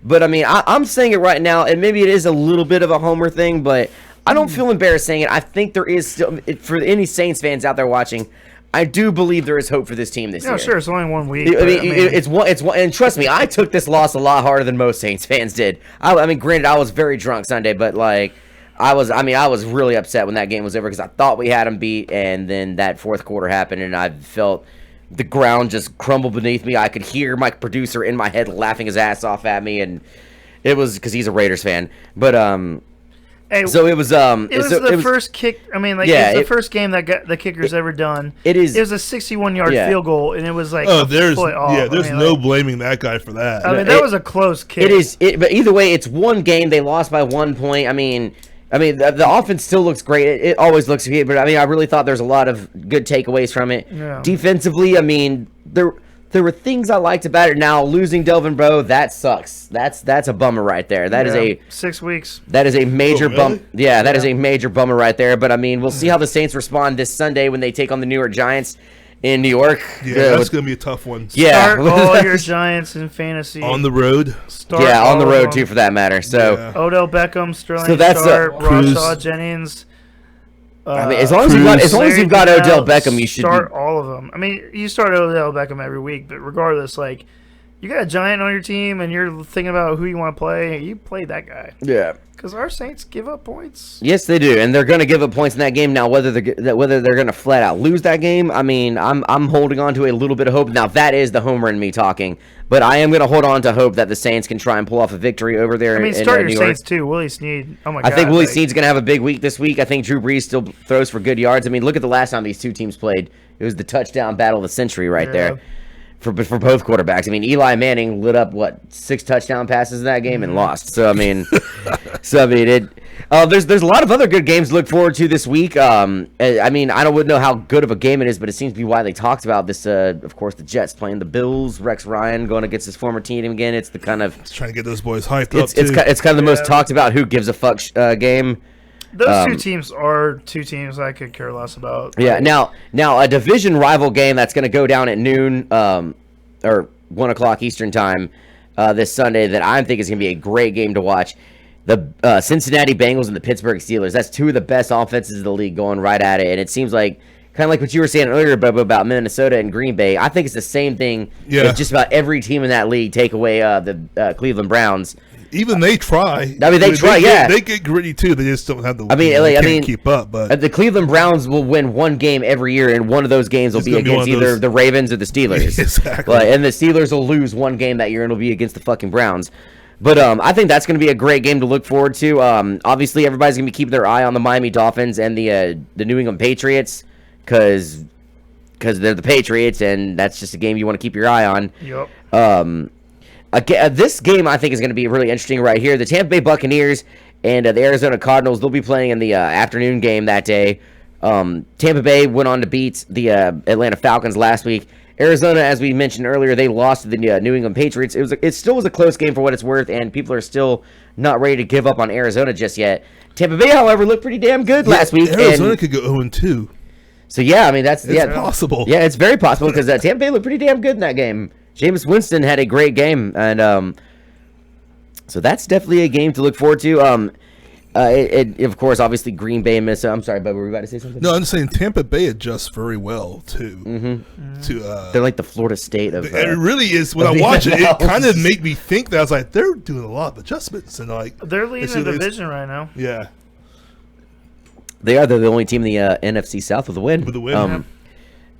But I mean, I'm saying it right now, and maybe it is a little bit of a homer thing, but I don't feel embarrassed saying it. I think there is still, for any Saints fans out there watching, I do believe there is hope for this team this year. No, sure, it's only 1 week. I mean, it's one, and trust me, I took this loss a lot harder than most Saints fans did. I mean, granted, I was very drunk Sunday, but I was really upset when that game was over because I thought we had them beat, and then that 4th quarter happened, and I felt the ground just crumble beneath me. I could hear my producer in my head laughing his ass off at me, and it was because he's a Raiders fan. But Hey, so it was first kick. I mean, Yeah, it was the first game that the kicker's ever done. It is. It was a 61-yard Yeah. field goal, and it was like Oh, a there's foot off. there's no blaming that guy for that. I mean, that was a close kick. It is. But either way, it's one game. They lost by 1 point. I mean, the offense still looks great. It always looks great. But I mean, I really thought there's a lot of good takeaways from it. Yeah. Defensively, I mean, there were things I liked about it. Now losing Delvin Breaux, that sucks. That's a bummer right there. That is a 6 weeks. That is a major Oh, really? bump. Yeah, that is a major bummer right there. But I mean, we'll see how the Saints respond this Sunday when they take on the New York Giants in New York. Yeah, that's gonna be a tough one. Yeah. Start all your Giants in fantasy. On the road. Start Yeah, on the all road of too, them. for that matter. So. Yeah. Odell Beckham, Sterling So that's Sharp, Cruz. Rashad Jennings. I mean, as long as you've got Larry Odell Goodell, Beckham, you should start be, all of them. I mean, you start Odell Beckham every week, but regardless, you got a Giant on your team, and you're thinking about who you want to play. You play that guy yeah. because our Saints give up points. Yes, they do, and they're going to give up points in that game. Now, whether they're going to flat out lose that game, I mean, I'm holding on to a little bit of hope. Now, that is the homer in me talking, but I am going to hold on to hope that the Saints can try and pull off a victory over there. I mean, in start your New York. Saints too. Willie Snead. Oh my god. I think Willie Snead's going to have a big week this week. I think Drew Brees still throws for good yards. I mean, look at the last time these two teams played. It was the touchdown battle of the century right there. For both quarterbacks. I mean, Eli Manning lit up 6 touchdown passes in that game and lost. So I mean, there's a lot of other good games to look forward to this week. I mean, I wouldn't know how good of a game it is, but it seems to be widely talked about. This, of course, the Jets playing the Bills. Rex Ryan going against his former team again. It's the kind of Trying to get those boys hyped up it's kind of the most talked about who gives a fuck game. Those two teams are two teams I could care less about. Yeah. Now a division rival game that's going to go down at noon, or 1 o'clock Eastern time, this Sunday that I think is going to be a great game to watch. The Cincinnati Bengals and the Pittsburgh Steelers. That's two of the best offenses of the league going right at it, and it seems like kind of like what you were saying earlier, Bubba, about Minnesota and Green Bay. I think it's the same thing. Yeah. With just about every team in that league. Take away the Cleveland Browns. Even they try. I mean, they try, yeah. They get gritty too. They just don't have the. I mean, they like, can't keep up. But the Cleveland Browns will win one game every year, and one of those games will It's be gonna be against one of either those- the Ravens or the Steelers. Exactly. And the Steelers will lose one game that year, and it'll be against the fucking Browns. But I think that's going to be a great game to look forward to. Obviously, everybody's going to be keeping their eye on the Miami Dolphins and the New England Patriots because they're the Patriots, and that's just a game you want to keep your eye on. Yep. This game, I think, is going to be really interesting right here. The Tampa Bay Buccaneers and the Arizona Cardinals, they'll be playing in the afternoon game that day. Tampa Bay went on to beat the Atlanta Falcons last week. Arizona, as we mentioned earlier, they lost to the New England Patriots. It still was a close game for what it's worth, and people are still not ready to give up on Arizona just yet. Tampa Bay, however, looked pretty damn good last week. Arizona could go 0-2. So yeah, I mean that's It's possible. Yeah, it's very possible because Tampa Bay looked pretty damn good in that game. Jameis Winston had a great game, and so that's definitely a game to look forward to. Of course, obviously Green Bay and Minnesota. I'm sorry, but were you about to say something? No, I'm just saying Tampa Bay adjusts very well too. They're like the Florida State of. It really is. When of I the watch it, it NFL. kind of made me think that I was like, they're doing a lot of adjustments and like They're leading the division right now. Yeah, They're the only team in the NFC South with a win. With a win.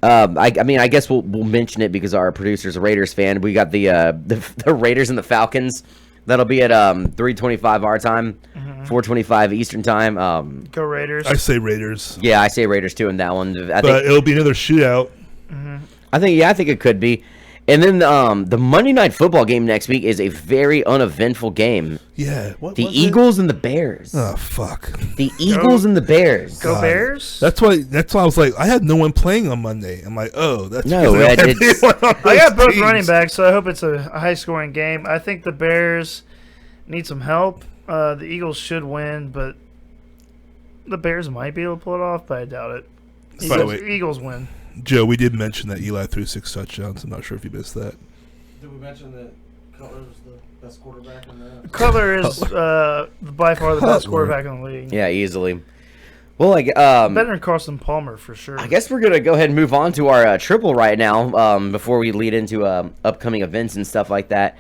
I mean, I guess we'll mention it because our producer's a Raiders fan. We got the Raiders and the Falcons. That'll be at 3:25 our time, 4:25 Eastern time. Go Raiders. I say Raiders, Yeah, I say Raiders too in that one. I but think it'll be another shootout. I think it could be. And then the Monday Night Football game next week is a very uneventful game. Yeah, what The was it? Eagles and the Bears. Oh fuck! The Eagles and the Bears. Go Bears. That's why I was like, I had no one playing on Monday. I'm like, oh, that's No, because I don't have it's- anyone on I those got both teams. running backs, so I hope it's a high-scoring game. I think the Bears need some help. The Eagles should win, but the Bears might be able to pull it off, but I doubt it. By the way- Eagles win. Joe, we did mention that Eli threw 6 touchdowns. I'm not sure if you missed that. Did we mention that Cutler was the best quarterback in the Cutler is by far the best quarterback in the league. Yeah, easily. Well, like Better than Carson Palmer for sure. I guess we're gonna go ahead and move on to our triple right now. Before we lead into upcoming events and stuff like that.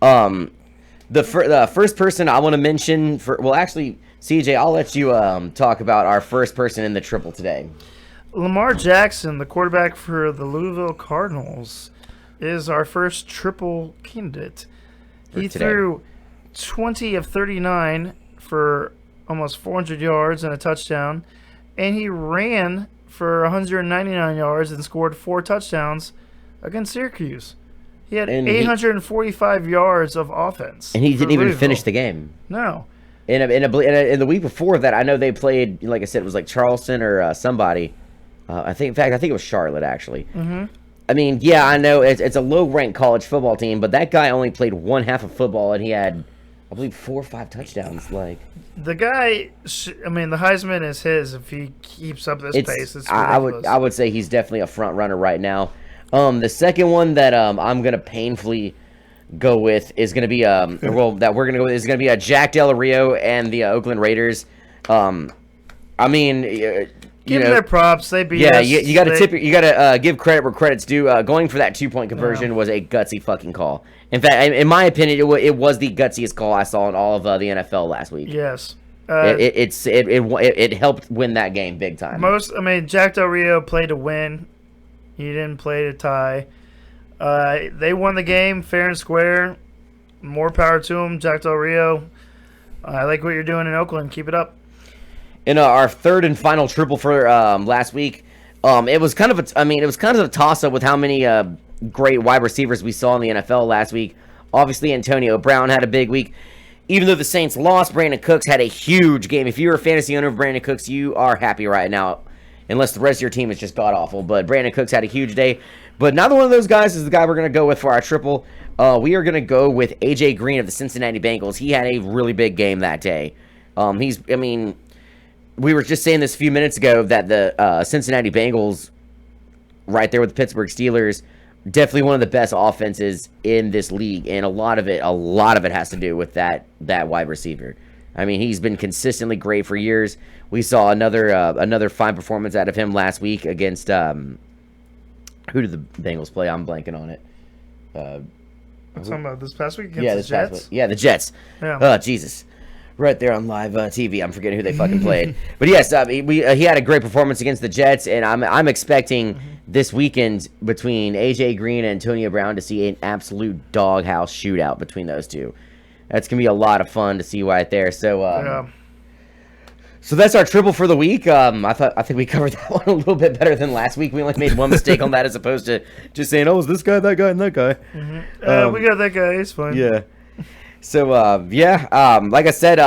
The first person I want to mention actually, CJ, I'll let you talk about our first person in the triple today. Lamar Jackson, the quarterback for the Louisville Cardinals, is our first triple candidate. He today. threw 20 of 39 for almost 400 yards and a touchdown, and he ran for 199 yards and scored 4 touchdowns against Syracuse. He had And 845 yards of offense. And he for didn't even Louisville. finish the game. No. In the week before that, I know they played, like I said, it was like Charleston or somebody. I think it was Charlotte, actually. Mm-hmm. I mean, yeah, I know it's a low-ranked college football team, but that guy only played one half of football, and he had, I believe, 4 or 5 touchdowns. Like, The guy, the Heisman is his if he keeps up this pace. It's ridiculous. I would say he's definitely a front runner right now. The second one that I'm gonna painfully go with is gonna be that we're gonna go with is gonna be Jack Del Rio and the Oakland Raiders. I mean. Give them their props. They beat Yeah, us. you got to They- you got to give credit where credit's due. Going for that 2-point conversion was a gutsy fucking call. In fact, in my opinion, it was the gutsiest call I saw in all of the NFL last week. Yes. It helped win that game big time. Jack Del Rio played to win. He didn't play to tie. They won the game fair and square. More power to him, Jack Del Rio. I like what you're doing in Oakland. Keep it up. In our third and final triple for last week, it was kind of a toss-up with how many great wide receivers we saw in the NFL last week. Obviously, Antonio Brown had a big week. Even though the Saints lost, Brandon Cooks had a huge game. If you're a fantasy owner of Brandon Cooks, you are happy right now, unless the rest of your team is just god-awful. But Brandon Cooks had a huge day. But neither one of those guys is the guy we're going to go with for our triple. We are going to go with A.J. Green of the Cincinnati Bengals. He had a really big game that day. We were just saying this a few minutes ago that the Cincinnati Bengals, right there with the Pittsburgh Steelers, definitely one of the best offenses in this league, and a lot of it has to do with that wide receiver. I mean, he's been consistently great for years. We saw another fine performance out of him last week against who did the Bengals play? I'm blanking on it. I'm talking about this past week against Yeah, the this past Jets. week. Yeah, the Jets. Yeah. Oh, Jesus. Right there on live TV. I'm forgetting who they fucking played. But yes, he had a great performance against the Jets, and I'm expecting this weekend between AJ Green and Antonio Brown to see an absolute doghouse shootout between those two. That's gonna be a lot of fun to see right there. So Yeah. so that's our triple for the week. I think we covered that one a little bit better than last week. We only made one mistake on that as opposed to just saying, oh, it's this guy, that guy, and that guy. We got that guy. He's fine. Yeah. So like I said,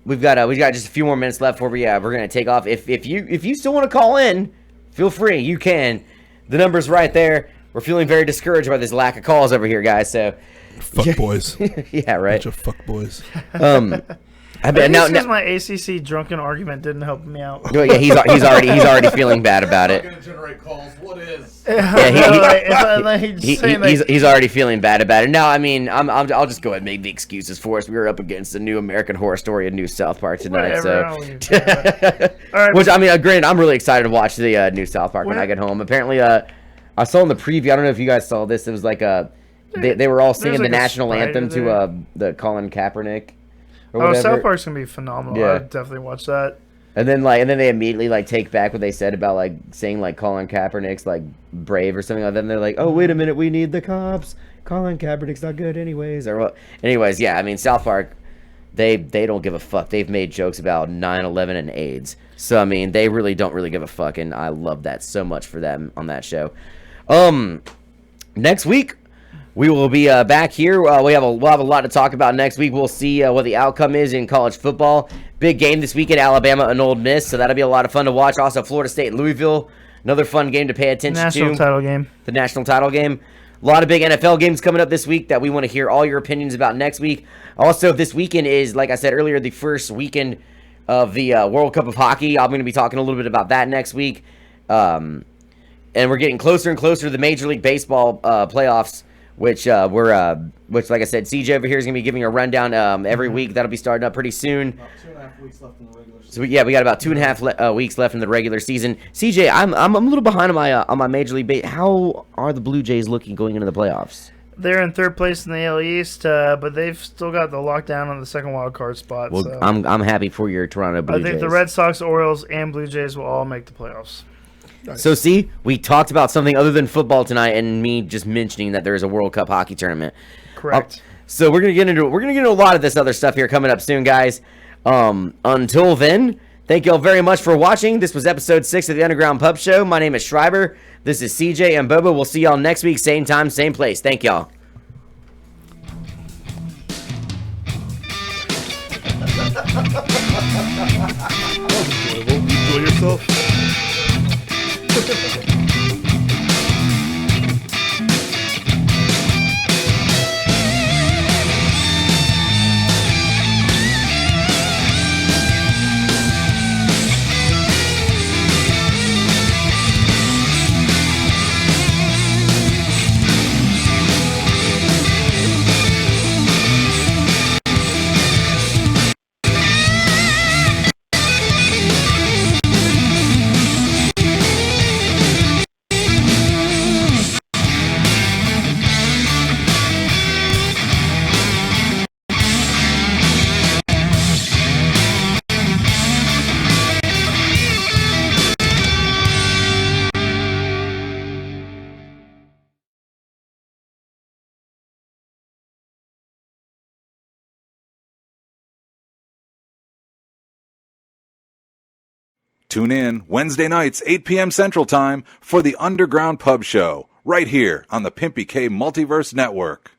we've got just a few more minutes left before we're gonna take off. If you still want to call in, feel free. You can. The number's right there. We're feeling very discouraged by this lack of calls over here, guys. So Fuck boys. yeah, right. Bunch of fuck boys. I bet now. because my ACC drunken argument didn't help me out. No, yeah, he's already feeling bad about Not it. gonna generate calls. What is? He's already feeling bad about it. Now, I mean, I'll just go ahead and make the excuses for us. We were up against the new American Horror Story and New South Park tonight, which I mean, granted, I'm really excited to watch the new South Park when I get home. Apparently, I saw in the preview. I don't know if you guys saw this. It was like they were all singing the national anthem to the Colin Kaepernick. Oh, South Park's gonna be phenomenal. Yeah. I'd definitely watch that. And then they immediately take back what they said about saying Colin Kaepernick's brave or something like that. And they're like, oh, wait a minute, we need the cops. Colin Kaepernick's not good anyways. Or what? Anyways, yeah, I mean, South Park, they don't give a fuck. They've made jokes about 9/11 and AIDS. So I mean, they really don't give a fuck, and I love that so much for them on that show. Next week we will be back here. We'll have a lot to talk about next week. We'll see what the outcome is in college football. Big game this weekend, Alabama and Ole Miss, so that'll be a lot of fun to watch. Also, Florida State and Louisville, another fun game to pay attention to. National title game. The national title game. A lot of big NFL games coming up this week that we want to hear all your opinions about next week. Also, this weekend is, like I said earlier, the first weekend of the World Cup of Hockey. I'm going to be talking a little bit about that next week. And we're getting closer and closer to the Major League Baseball playoffs, which, like I said, CJ over here is going to be giving a rundown every week. That'll be starting up pretty soon. About 2.5 weeks left in the regular season. So we got about 2.5 weeks left in the regular season. CJ, I'm a little behind on my Major League Baseball. How are the Blue Jays looking going into the playoffs? They're in third place in the AL East, but they've still got the lockdown on the second wild card spot. Well, so. I'm happy for your Toronto Blue Jays. I think the Red Sox, Orioles, and Blue Jays will all make the playoffs. Nice. So see, we talked about something other than football tonight, and me just mentioning that there's a World Cup hockey tournament. Correct. So we're gonna get into a lot of this other stuff here coming up soon, guys. Until then, thank you all very much for watching. This was episode 6 of the Underground Pub Show. My name is Schreiber. This is CJ and Bobo. We'll see y'all next week, same time, same place. Thank y'all. Enjoy yourself. Tune in Wednesday nights, 8 p.m. Central Time for the Underground Pub Show, right here on the Pimpy K Multiverse Network.